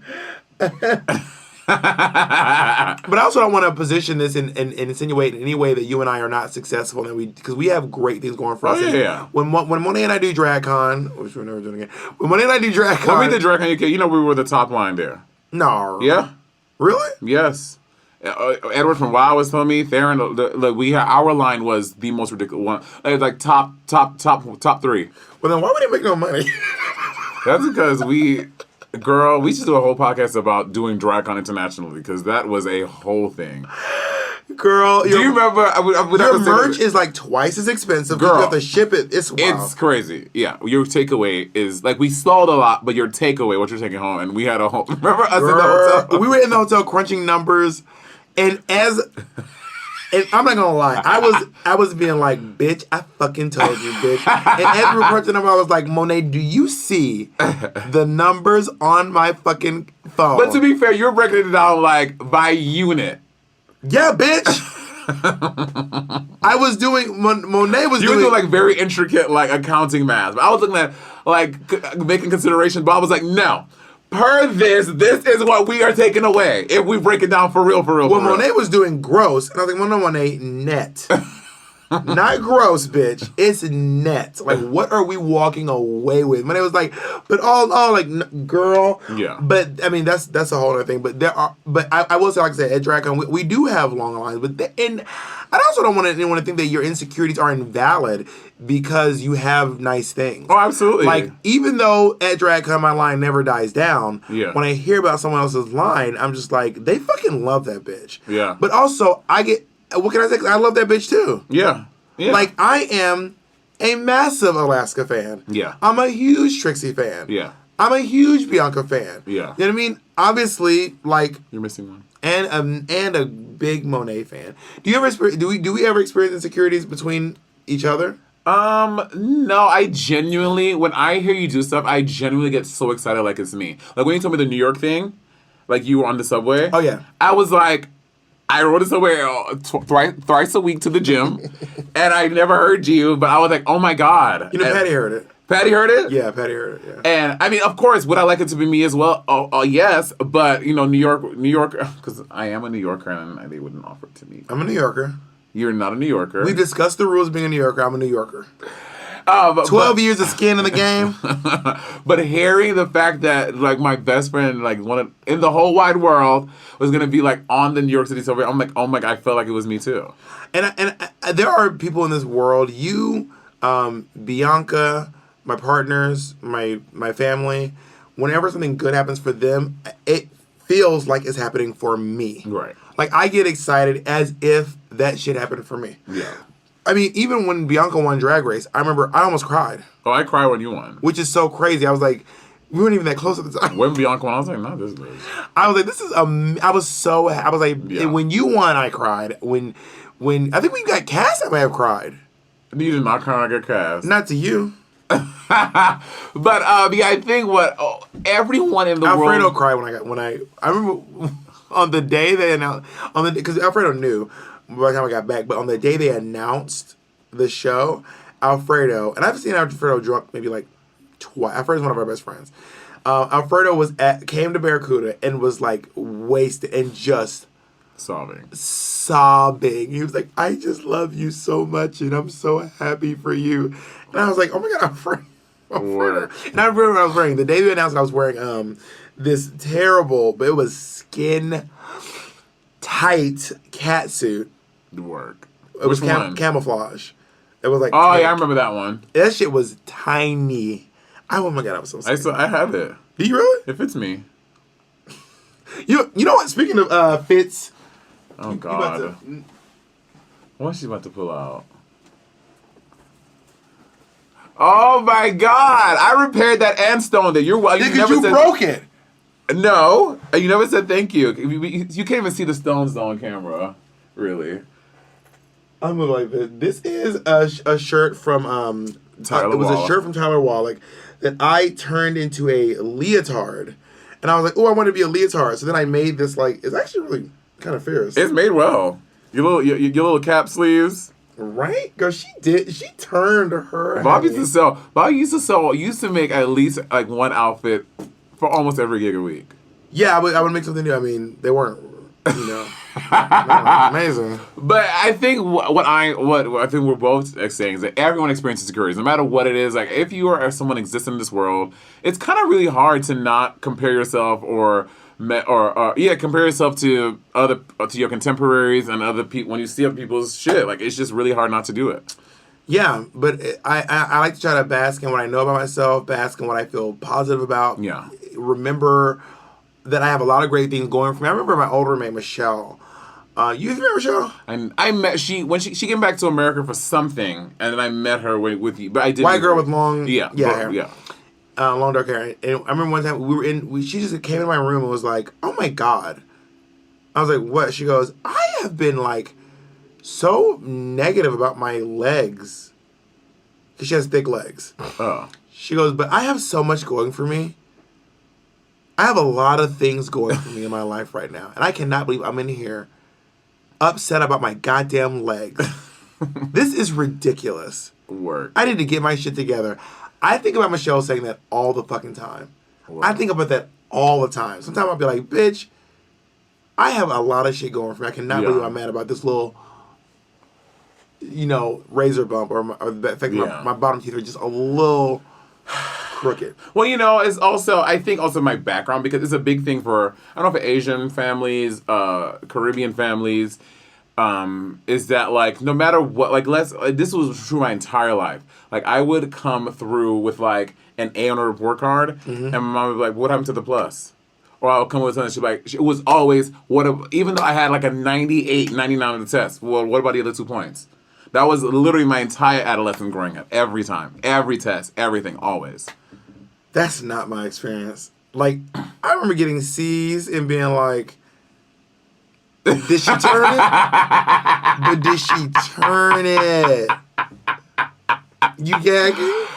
But I also don't want to position this and insinuate in any way that you and I are not successful, and because we have great things going for us. Yeah. When Monet and I do DragCon, which we're never doing again. When Monet and I do DragCon, when we did DragCon UK, you know we were the top line there. No. Yeah. Really? Yes. Edward from WoW was telling me, Theron, our line was the most ridiculous one. It was like top 3. Well, then why would they make no money? That's because we should do a whole podcast about doing DragCon internationally, because that was a whole thing. Girl, do you remember? Your merch is like twice as expensive. Girl, you have to ship it. It's wild. It's crazy. Yeah, your takeaway is like we sold a lot, but your takeaway, what you're taking home, and we had a whole. Remember us in the hotel? We were in the hotel crunching numbers, and as And I'm not gonna lie, I was being like, bitch, I fucking told you, bitch. And every person I was like, Monet, do you see the numbers on my fucking phone? But to be fair, you're breaking it down like by unit. Yeah, bitch. I was doing, Monet was You were doing like very intricate like accounting math. But I was looking at like making considerations. Bob was like, no. Per this is what we are taking away. If we break it down for real. Well, Monet was doing gross. And I was like, well, no, Monet, net. Not gross, bitch. It's net. Like, what are we walking away with? Monet was like, but all like, girl. Yeah. But, I mean, that's a whole other thing. But I will say, like I said, at DragCon, we do have long lines. And I also don't want anyone to think that your insecurities are invalid because you have nice things. Oh, absolutely. Like, even though at DragCon my line never dies down, Yeah. when I hear about someone else's line, I'm just like, they fucking love that bitch. Yeah. But also, what can I say? 'Cause I love that bitch too. Yeah. Yeah. Like, I am a massive Alaska fan. Yeah. I'm a huge Trixie fan. Yeah. I'm a huge Bianca fan. Yeah. You know what I mean? Obviously, like, You're missing one. and a big Monet fan. Do we ever experience insecurities between each other? No, I genuinely, when I hear you do stuff, I genuinely get so excited like it's me. Like when you told me the New York thing, like you were on the subway. Oh, yeah. I was like, I rode the subway thrice a week to the gym, and I never heard you, but I was like, oh my God. You know, Patty heard it. Patty heard it? Yeah, Patty heard it, yeah. And I mean, of course, would I like it to be me as well? Oh, yes, but you know, New York, because I am a New Yorker, and they wouldn't offer it to me. I'm a New Yorker. You're not a New Yorker. We discussed the rules of being a New Yorker. I'm a New Yorker. 12 years of skin in the game. But hearing the fact that like my best friend, like in the whole wide world, was gonna be like on the New York City subway, I'm like, oh my God, I felt like it was me too. And there are people in this world. You, Bianca, my partners, my family. Whenever something good happens for them, it feels like it's happening for me. Right. Like, I get excited as if that shit happened for me. Yeah. I mean, even when Bianca won Drag Race, I remember I almost cried. Oh, I cried when you won. Which is so crazy. I was like, we weren't even that close at the time. When Bianca won, I was like, no, this is good. I was like, this is I was so I was like, Yeah. when you won, I cried. When I think we got cast, I may have cried. You did not cry when I got cast. Not to you. But yeah, I think everyone in the Alfredo world cried when I remember on the day they announced because Alfredo knew by the time I got back, but on the day they announced the show, Alfredo, and I've seen Alfredo drunk maybe like twice. Alfredo's one of our best friends. Alfredo came to Barracuda and was like wasted and just sobbing. He was like, I just love you so much and I'm so happy for you. And I was like, oh my God, Alfredo. And I remember what I was wearing. The day they announced it, I was wearing this terrible, but it was skin tight cat suit. The work. It was camouflage. It was like, oh yeah, I remember that one. That shit was tiny. Oh my God, I was so scared. I have it. Do you really? It fits me. You know what? Speaking of fits. Oh God. What's she about to pull out? Oh my God! I repaired that and stoned it. You broke it. No, you never said thank you. You can't even see the stones though on camera. Really. I'm like this. This is a shirt from Tyler It was Wallach. a shirt from Tyler Wallach that I turned into a leotard, and I was like, oh, I want to be a leotard. So then I made this like it's actually really kind of fierce. It's made well. Your little cap sleeves. Right? Girl, she turned her. Bob used to make at least like one outfit for almost every gig a week. Yeah, I would make something new. I mean, they weren't, amazing. But I think what I think we're both saying is that everyone experiences insecurities, no matter what it is. Like if you are someone existing in this world, it's kind of really hard to not compare yourself compare yourself to your contemporaries and other people when you see other people's shit. Like it's just really hard not to do it. Yeah, but I like to try to bask in what I know about myself, bask in what I feel positive about. Yeah. Remember that I have a lot of great things going for me. I remember my older roommate, Michelle. You remember Michelle? And I met when she came back to America for something, and then I met her with you. But I did white girl with long hair. Yeah. Long dark hair. And I remember one time she just came in my room and was like, oh my God. I was like, what? She goes, I have been like so negative about my legs. Because she has thick legs. Oh. She goes, but I have so much going for me. I have a lot of things going for me in my life right now. And I cannot believe I'm in here upset about my goddamn legs. This is ridiculous. Work. I need to get my shit together. I think about Michelle saying that all the fucking time. Wow. I think about that all the time. Sometimes I'll be like, bitch, I have a lot of shit going for me. I cannot believe I'm mad about this little, razor bump or the fact that my bottom teeth are just a little crooked. Well, it's also, I think also my background, because it's a big thing for, I don't know, for Asian families, Caribbean families, is that, like, no matter what, like, this was true my entire life. Like, I would come through with, like, an A on a report card, and my mom would be like, what happened to the plus? Or I'll come with something, she'd be like, it was always, even though I had, like, a 98, 99 on the test, well, what about the other 2 points? That was literally my entire adolescence growing up. Every time. Every test. Everything. Always. That's not my experience. Like, I remember getting C's and being like, did she turn it? But did she turn it? You gagging?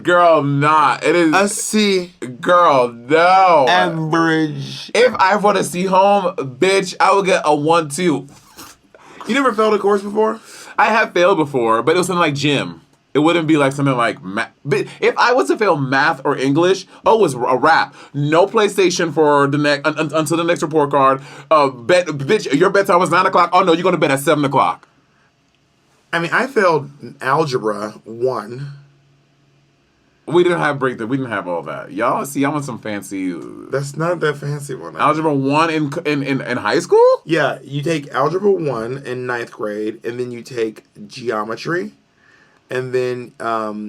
Girl, nah. It is a C. Girl, no. Average. If I want to see home, bitch, I would get a 1-2. You never failed a course before? I have failed before, but it was something like gym. It wouldn't be like something like math. But if I was to fail math or English, it was a wrap. No PlayStation for the next until the next report card. Bitch, your bedtime was 9 o'clock. Oh no, you're going to bed at 7 o'clock. I mean, I failed Algebra 1. We didn't have breakthrough. We didn't have all that. Y'all see, I'm on some fancy. That's not that fancy one. Algebra 1 in high school? Yeah, you take Algebra 1 in 9th grade, and then you take geometry, and then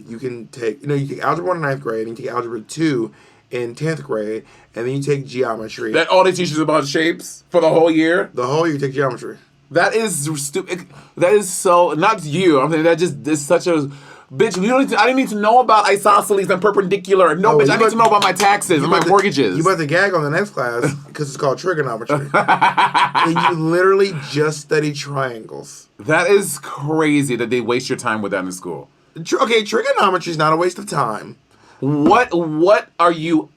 you can take, you take Algebra 1 in 9th grade, and you take Algebra 2 in 10th grade, and then you take geometry. That all they teach you about shapes for the whole year? The whole year you take geometry. That is stupid. That is so, not you. I mean, that just is such a... Bitch, I didn't need to know about isosceles and perpendicular. No, bitch, I need to know about my taxes and my mortgages. You about to gag on the next class because it's called trigonometry. And you literally just study triangles. That is crazy that they waste your time with that in school. Okay, trigonometry is not a waste of time. What are you,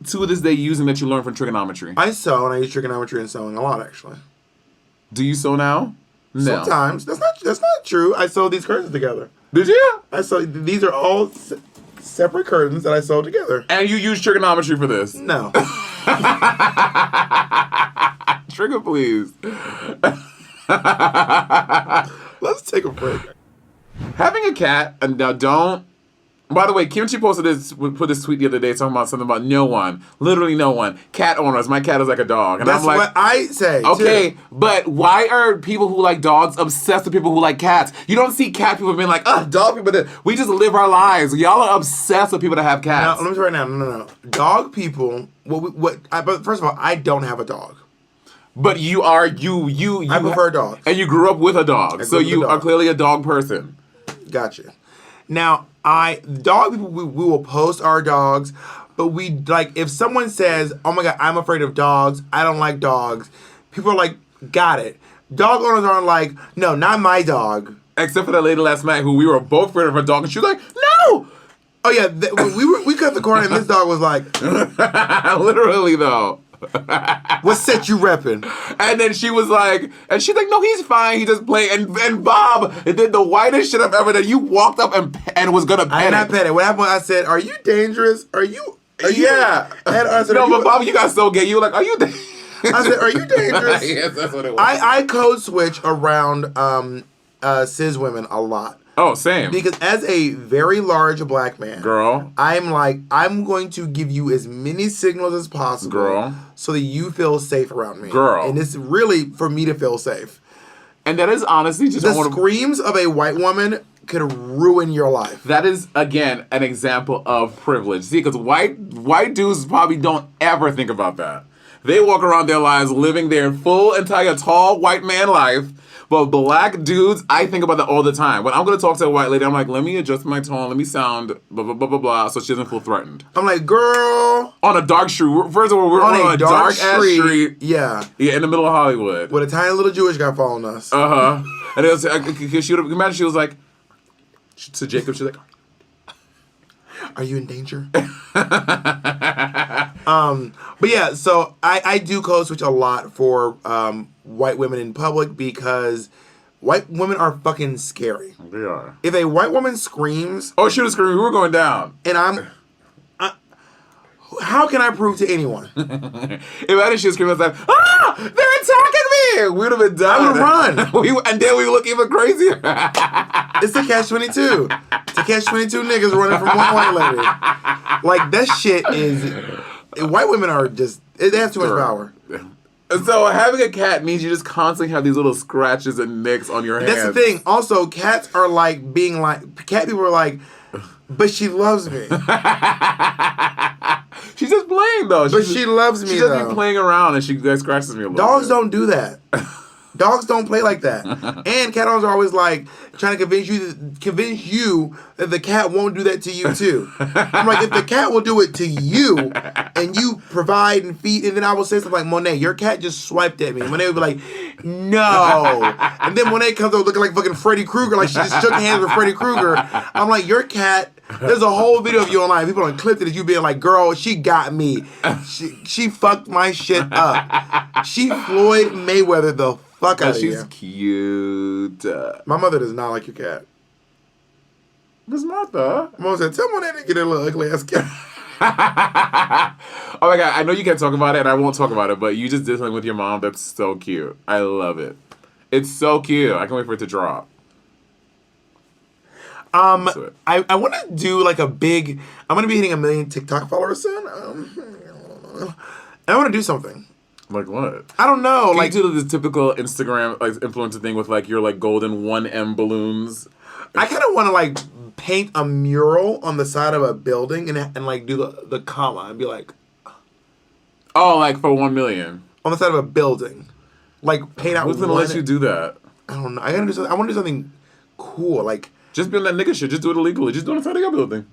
to this day, using that you learned from trigonometry? I sew, and I use trigonometry in sewing a lot, actually. Do you sew now? No. Sometimes. That's not true. I sew these curtains together. Did you? These are all separate curtains that I sewed together. And you use trigonometry for this? No. Trigger, please. Let's take a break. Having a cat, and now don't... By the way, Kimchi put this tweet the other day talking about something about no one, literally no one, cat owners. My cat is like a dog. And That's I'm like, what I say, okay, too. But why are people who like dogs obsessed with people who like cats? You don't see cat people being like, dog people. We just live our lives. Y'all are obsessed with people that have cats. Now, let me tell you right now, no. Dog people, but first of all, I don't have a dog. But you are, you. I prefer dogs. And you grew up with a dog. So you are clearly a dog person. Gotcha. Now, dog people, we will post our dogs, but we, like, if someone says, oh my God, I'm afraid of dogs, I don't like dogs, people are like, got it. Dog owners aren't like, no, not my dog. Except for that lady last night who we were both afraid of her dog, and she was like, no! Oh yeah, we cut the corner and this dog was like... Literally though. What set you repping? And then she's like, no, he's fine. He just playing. And Bob did the whitest shit I've ever done. You walked up and was gonna pet it. I did not pet it. What happened? I said, "Are you dangerous? Are you?" Yeah. And I said, no, but Bob, you got so gay. You were like, "Are you?" I said, "Are you dangerous?" Yes, that's what it was. I code switch around cis women a lot. Oh, same. Because as a very large black man, girl, I'm like, I'm going to give you as many signals as possible, girl, so that you feel safe around me, girl. And it's really for me to feel safe. And that is honestly just the screams of a white woman could ruin your life. That is again an example of privilege. See, because white dudes probably don't ever think about that. They walk around their lives living their full, entire, tall white man life. But black dudes, I think about that all the time. When I'm going to talk to a white lady, I'm like, let me adjust my tone, let me sound blah, blah, blah, blah, blah, so she doesn't feel threatened. I'm like, girl. On a dark street. First of all, we're on a dark-ass street. Yeah. Yeah, in the middle of Hollywood. With a tiny little Jewish guy following us. Uh-huh. And it was, she would imagine she was like, to Jacob, she's like, are you in danger? But yeah, so I do code switch a lot for white women in public because white women are fucking scary. they are. If a white woman screams, Oh, she was screaming, we were going down. and how can I prove to anyone? Imagine she was screaming outside, ah, they're attacking me! We would have been done. I would run. And then we would look even crazier. It's the catch-22. It's the catch-22 niggas running from one white lady. Like, that shit is... White women are just... They have too much power. So having a cat means you just constantly have these little scratches and nicks on your hands. That's the thing. Also, cats are like being like... Cat people are like, but she loves me. She's just playing though. But she loves me, She just though. be playing around and she scratches me a little Dogs bit. don't do that. Dogs don't play like that. And cat owners are always like trying to convince you that the cat won't do that to you too. I'm like, if the cat will do it to you and you provide and feed, and then I will say something like, Monet, your cat just swiped at me. Monet would be like, no. And then Monet comes over looking like fucking Freddy Krueger, like she just shook hands with Freddy Krueger. I'm like, your cat, there's a whole video of you online. People on clipped it as you being like, girl, she got me. She fucked my shit up. She Floyd Mayweather the fuck out of She's here. cute. My mother does not like your cat. Miss Martha. My mom said, tell Monet to get a little ugly ass cat. Oh my god, I know you can't talk about it and I won't talk about it, but you just did something with your mom that's so cute. I love it. It's so cute. I can't wait for it to drop. I want to do like a big... I'm going to be hitting 1 million TikTok followers soon. I want to do something. Like what? I don't know. Can like you do the typical Instagram like influencer thing with like your like golden 1M balloons? I kind of want to like paint a mural on the side of a building and like do the comma and be like... Oh, like for 1 million. On the side of a building. Like paint out... Who's gonna let you do that? I don't know. I gotta do something. I want to do something cool. Like... Just be on that nigga shit. Just do it illegally. Just do it inside of your building.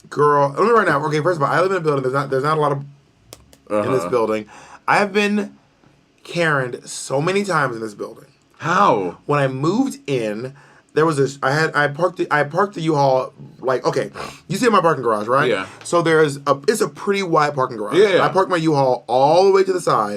Girl, let me right now. Okay, first of all, I live in a building. There's not a lot of in this building. I have been Karen'd so many times in this building. How? When I moved in, there was this. I parked the U-Haul. Like, okay, you see my parking garage, right? Yeah. So it's a pretty wide parking garage. Yeah. I parked my U-Haul all the way to the side.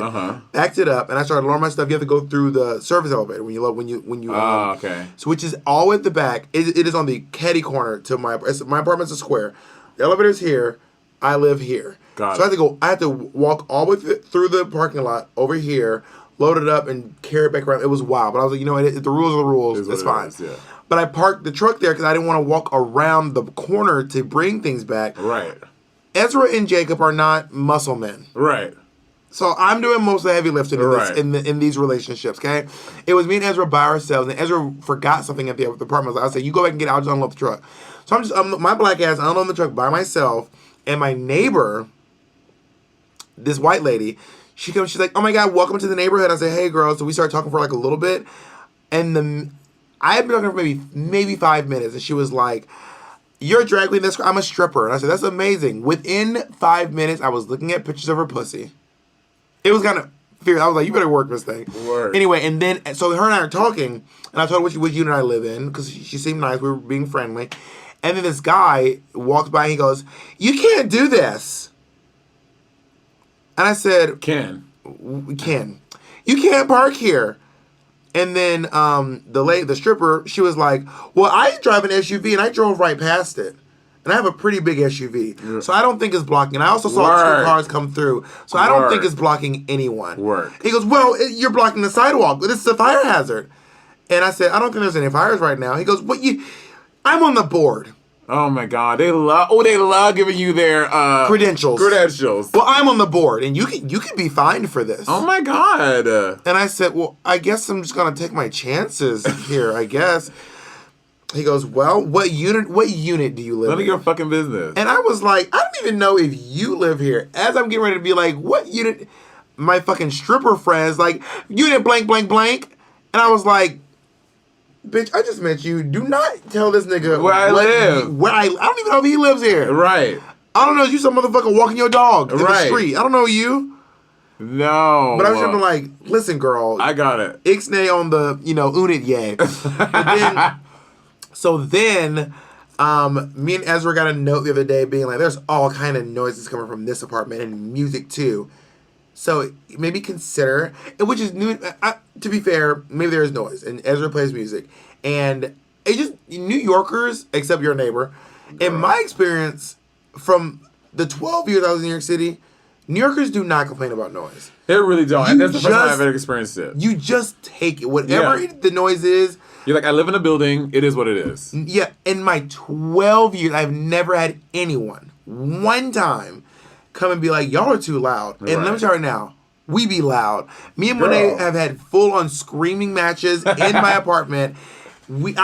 Backed it up, and I started lowering my stuff. You have to go through the service elevator when you. Okay. So which is all the way at the back. It is on the caddy corner to my apartment's a square. The elevator's here. I live here. Got so it. I had to walk all the way through the parking lot over here, load it up, and carry it back around. It was wild. But I was like, you know what? If the rules are the rules. It's fine. Yeah. But I parked the truck there because I didn't want to walk around the corner to bring things back. Right. Ezra and Jacob are not muscle men. Right. So I'm doing most of the heavy lifting in these relationships, okay? It was me and Ezra by ourselves, and Ezra forgot something at the apartment. I said, you go back and get it. I'll just unload the truck. So I'm my black ass unloading the truck by myself, and my neighbor, this white lady, she comes, she's like, oh my God, welcome to the neighborhood. I say, hey girl. So we started talking for like a little bit, and I had been talking for maybe 5 minutes, and she was like, you're a drag queen, I'm a stripper. And I said, that's amazing. Within 5 minutes, I was looking at pictures of her pussy. It was kind of fierce. I was like, you better work this thing. Word. Anyway, and then, so her and I are talking, and I told her which unit I live in, because she seemed nice, we were being friendly. And then this guy walks by, and he goes, you can't do this. And I said, Ken. Ken, you can't park here. And then the stripper, she was like, well, I drive an SUV, and I drove right past it. And I have a pretty big SUV. So I don't think it's blocking. And I also saw two cars come through. So I don't think it's blocking anyone. He goes, well, you're blocking the sidewalk. This is a fire hazard. And I said, I don't think there's any fires right now. He goes, what I'm on the board. Oh my God, they love giving you their credentials. Well, I'm on the board, and you can be fined for this. Oh my God. And I said, well, I guess I'm just gonna take my chances here. I guess. He goes, well, what unit do you live in? None of your fucking business. And I was like, I don't even know if you live here. As I'm getting ready to be like, what unit? My fucking stripper friends like, unit blank blank blank, and I was like, bitch, I just met you. Do not tell this nigga where I live. I don't even know if he lives here. Right. I don't know. You some motherfucker walking your dog in the street. I don't know you. No. But I was just like, listen, girl. I got it. Ixnay on the, unit yay. So then, me and Ezra got a note the other day being like, there's all kind of noises coming from this apartment and music too. So maybe consider, which is new. To be fair, maybe there is noise, and Ezra plays music, and it just New Yorkers, except your neighbor. In my experience, from the 12 years I was in New York City, New Yorkers do not complain about noise. They really don't. That's the first time I've ever experienced it. You just take it, whatever the noise is. You're like, I live in a building. It is what it is. Yeah, in my 12 years, I've never had anyone one time come and be like, y'all are too loud. And let me tell you right now, we be loud. Me and Monet have had full-on screaming matches in my apartment. We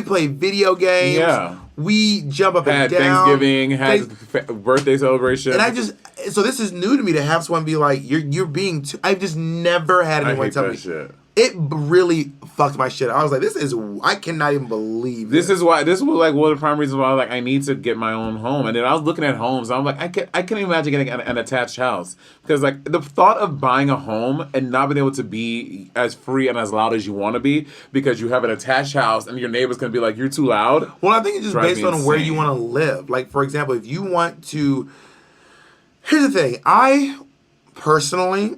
play video games. Yeah. We jump up and down. Thanksgiving, had birthday celebration. And so this is new to me to have someone be like, you're being too, I've just never had anyone tell me. Shit. It really fucked my shit. I was like, I cannot even believe this. This was like one of the prime reasons why I was like, I need to get my own home. And then I was looking at homes. And I'm like, I can't imagine getting an attached house. Because like the thought of buying a home and not being able to be as free and as loud as you want to be because you have an attached house and your neighbor's going to be like, you're too loud. Well, I think it's just based on where you want to live. Like, for example, if you want to... Here's the thing. I personally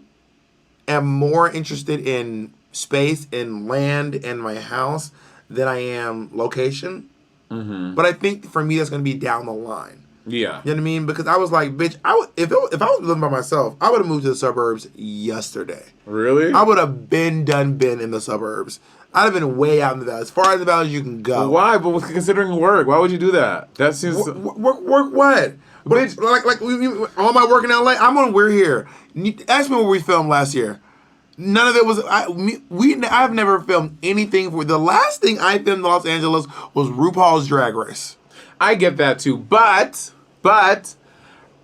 am more interested in space and land and my house than I am location. Mm-hmm. But I think for me that's going to be down the line. Yeah. You know what I mean? Because I was like, bitch, if I was living by myself, I would have moved to the suburbs yesterday. Really? I would have been in the suburbs. I'd have been way out in the valley, as far in the valley as you can go. Why? But considering work, why would you do that? That seems... Work what? Bitch, all my work in LA, we're here. Ask me where we filmed last year. None of it was. I've never filmed anything for. The last thing I filmed in Los Angeles was RuPaul's Drag Race. I get that too, but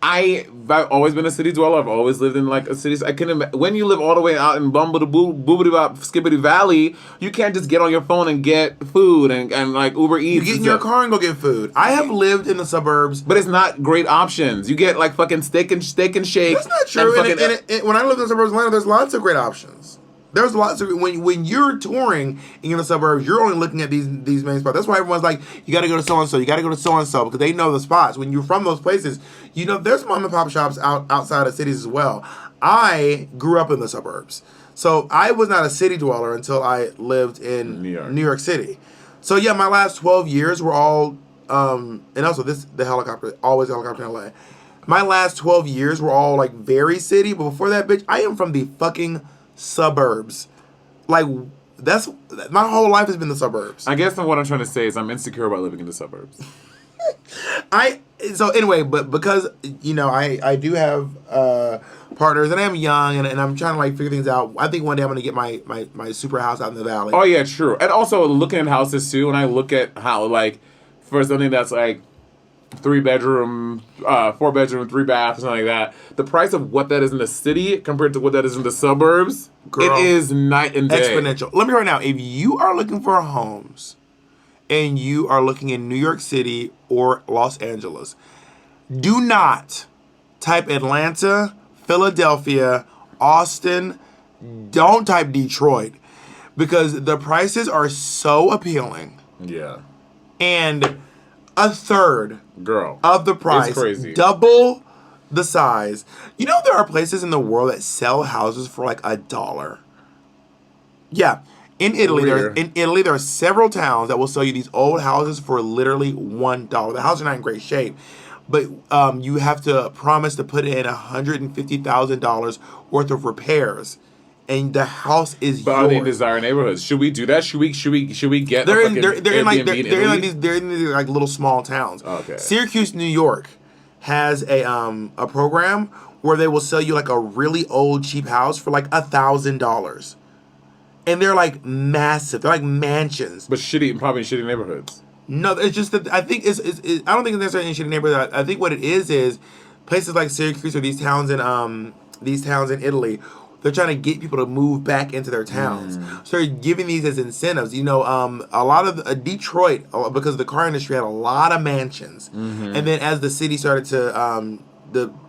I've always been a city dweller. I've always lived in like a city. I couldn't. When you live all the way out in boobity bop skibbity valley, you can't just get on your phone and get food and like Uber Eats. You get in your car and go get food. I have lived in the suburbs, but it's not great options. You get like fucking steak and shake. That's not true. When I lived in the suburbs of Atlanta, there's lots of great options. There's lots of when you're touring in the suburbs, you're only looking at these main spots. That's why everyone's like, you got to go to so and so, you got to go to so and so because they know the spots. When you're from those places, there's mom and pop shops outside of cities as well. I grew up in the suburbs, so I was not a city dweller until I lived in New York City. So yeah, my last 12 years were all, and also always helicopter in LA. My last 12 years were all like very city, but before that, bitch, I am from the fucking suburbs. Like, that's my whole life has been the suburbs. I guess what I'm trying to say is I'm insecure about living in the suburbs. So anyway, but because I do have partners and I'm young and I'm trying to like figure things out. I think one day I'm gonna get my super house out in the valley. Oh yeah, true. And also looking at houses too, and I look at how like for something that's like 3-bedroom, 4-bedroom, 3-bath, or something like that. The price of what that is in the city compared to what that is in the suburbs, girl, it is night and day. Exponential. Let me right now, if you are looking for homes and you are looking in New York City or Los Angeles, do not type Atlanta, Philadelphia, Austin. Don't type Detroit because the prices are so appealing. Yeah. And a third of the price, it's crazy. Double the size. There are places in the world that sell houses for like $1. Yeah, in Italy, there are several towns that will sell you these old houses for literally $1. The houses are not in great shape, but you have to promise to put in $150,000 worth of repairs. And the house is yours. But are they in desired neighborhoods? Should we do that? Should we get? They're in these like little small towns. Okay. Syracuse, New York, has a program where they will sell you like a really old cheap house for like $1,000, and they're like massive. They're like mansions. But probably in shitty neighborhoods. No, it's just that I think I don't think it's necessarily in shitty neighborhoods. I think what it is places like Syracuse or these towns in Italy. They're trying to get people to move back into their towns. So they're giving these as incentives. A lot of Detroit, because the car industry had a lot of mansions. Mm-hmm. And then as the city started to,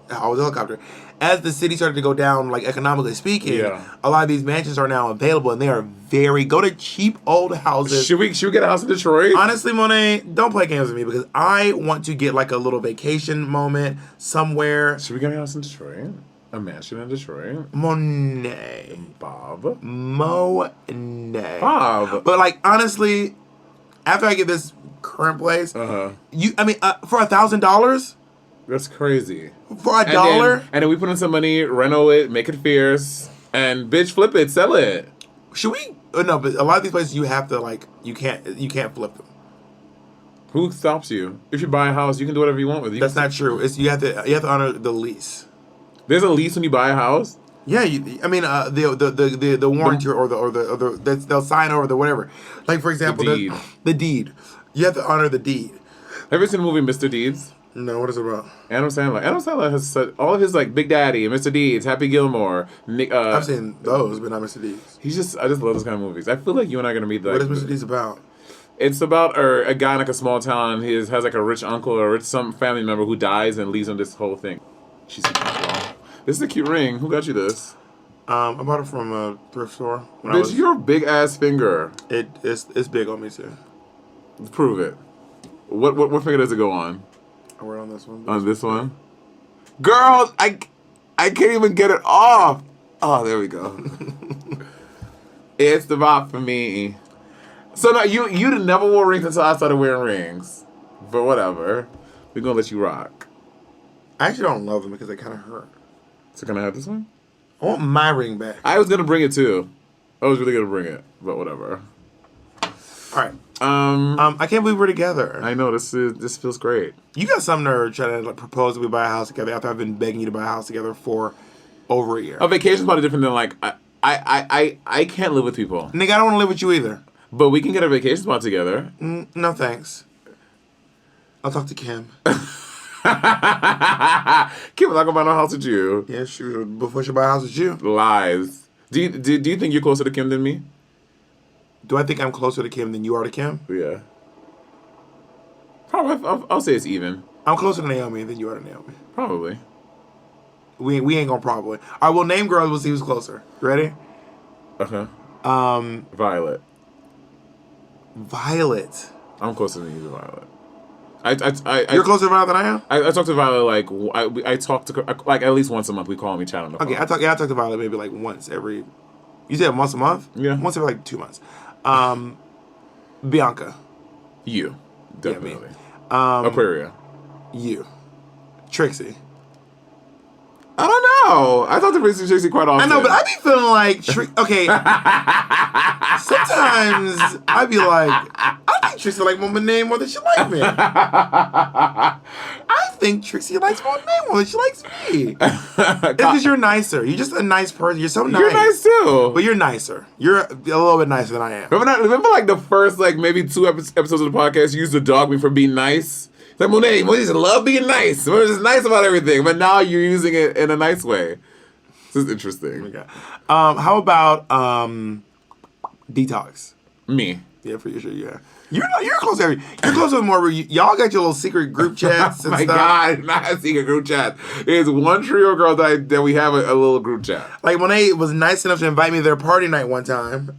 I was a helicopter. As the city started to go down, like economically speaking, a lot of these mansions are now available, and they are very go to cheap old houses. Should we get a house in Detroit? Honestly, Monet, don't play games with me because I want to get like a little vacation moment somewhere. Should we get a house in Detroit? A mansion in Detroit? Monet. Bob. Monet. Bob. But like honestly, after I get this current place, for $1,000. That's crazy. For $1? And then we put in some money, reno it, make it fierce, and bitch, flip it, sell it. Should we? No, but a lot of these places you have to like you can't flip them. Who stops you? If you buy a house, you can do whatever you want with it. That's not true. It's you have to honor the lease. There's a lease when you buy a house. Yeah, the warranty or the they'll sign over the whatever. Like for example, the deed. You have to honor the deed. Have you seen the movie Mr. Deeds? No, what is it about? Adam Sandler has all of his like Big Daddy, Mr. Deeds, Happy Gilmore. I've seen those, but not Mr. Deeds. I just love those kind of movies. I feel like you and I are gonna meet. Like, what is Mr. Deeds about? It's about a guy in like a small town. He has like a rich uncle or some family member who dies and leaves him this whole thing. She's this is a cute ring. Who got you this? I bought it from a thrift store. Bitch, your big ass finger. It's big on me too. Prove it. What finger does it go on? I wear it on this one. On this one? Girl, I can't even get it off. Oh, there we go. It's the vibe for me. So now you never wore rings until I started wearing rings. But whatever. We're gonna let you rock. I actually don't love them because they kind of hurt. So can I have this one? I want my ring back. I was gonna bring it too. I was really gonna bring it, but whatever. All right. I can't believe we're together. I know this feels great. You got some nerve trying to like propose that we buy a house together after I've been begging you to buy a house together for over a year. A vacation's probably different than like I can't live with people. Nigga, I don't want to live with you either. But we can get a vacation spot together. No thanks. I'll talk to Kim. Kim will not go buy no house with you. Yeah, sure. Before she buy a house with you. Lies. Do you think you're closer to Kim than me? Do I think I'm closer to Kim than you are to Kim? Yeah. Probably. I'll say it's even. I'm closer to Naomi than you are to Naomi. Probably. We ain't gonna probably. I will name girls. We'll see who's closer. Ready? Violet. Violet. I'm closer than you to Violet. You're closer to Violet than I am? I talk to Violet like I talk to her like at least once a month. We call me chat on the phone. Okay, I talk to Violet maybe like once every. You said once a month? Yeah. Once every like 2 months. Bianca. You. Definitely. Yeah, me. Aquaria. You. Trixie. I don't know. I talk to Trixie quite often. I know, but I be feeling like okay. Sometimes I be like, I think Trixie like Monet more than she like me. I think Trixie likes Monet more than she likes me. It's because you're nicer. You're just a nice person. You're so nice. You're nice too. But you're nicer. You're a little bit nicer than I am. Remember like the first like maybe 2 episodes of the podcast you used to dog me for being nice? It's like Monet just love being nice. Monet is nice about everything, but now you're using it in a nice way. This is interesting. Okay. How about Detox? Me. Yeah, for sure. Yeah, you're close. You're close with more. Y'all got your little secret group chats and oh my stuff. God, not a secret group chat. It's one trio of girls that we have a little group chat. Like Monet was nice enough to invite me to their party night one time.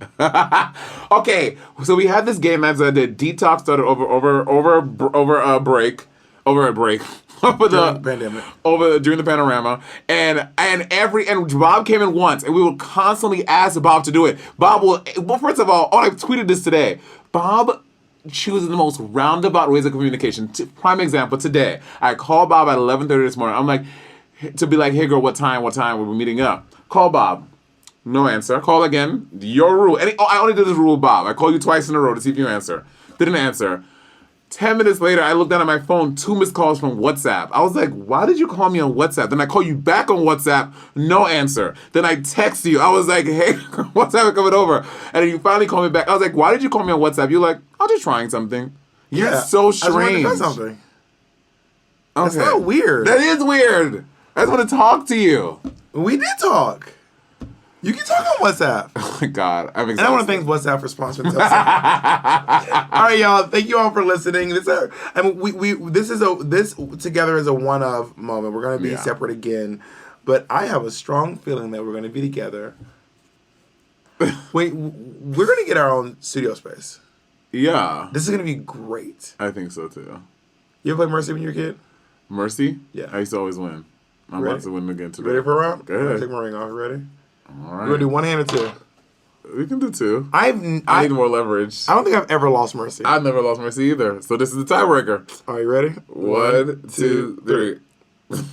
Okay, so we had this game that did Detox started over a break. Over the pandemic. During the panorama, and Bob came in once, and we would constantly ask Bob to do it. Well, first of all, I tweeted this today. Bob chooses the most roundabout ways of communication. Prime example, today I called Bob at 11:30 this morning. I'm like, to be like, hey girl, what time we're meeting up? Call Bob. No answer. Call again. Your rule. I only did this rule, Bob. I called you twice in a row to see if you answer. Didn't answer. 10 minutes later, I looked down at my phone, 2 missed calls from WhatsApp. I was like, why did you call me on WhatsApp? Then I call you back on WhatsApp, no answer. Then I text you. I was like, hey, what time are coming over? And then you finally call me back. I was like, why did you call me on WhatsApp? You're like, I'm just trying something. You're so strange. I just wanted to try something. Okay. That's not weird. That is weird. I just want to talk to you. We did talk. You can talk on WhatsApp. Oh my God, I'm excited. And I want to thank WhatsApp for sponsoring this episode. All right, y'all. Thank you all for listening. This together is a one-of moment. We're gonna be separate again, but I have a strong feeling that we're gonna be together. Wait, we're gonna get our own studio space. Yeah, This is gonna be great. I think so too. You ever play Mercy when you were a kid? Mercy? Yeah. I used to always win. I'm Ready? about to win again today. Ready for a round? Go ahead. Take my ring off. You ready? All right. We're gonna do one hand or two. We can do two. I need more leverage. I don't think I've ever lost Mercy. I've never lost Mercy either. So this is the tiebreaker. Are you ready? 1, 2, 3. Mercy!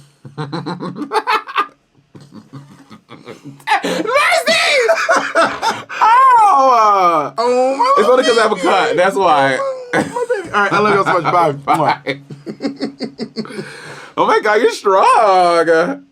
Oh my! It's only because I have a cut. That's why. My baby. All right, I love you so much. Bye. Bye. Oh my God, you're strong.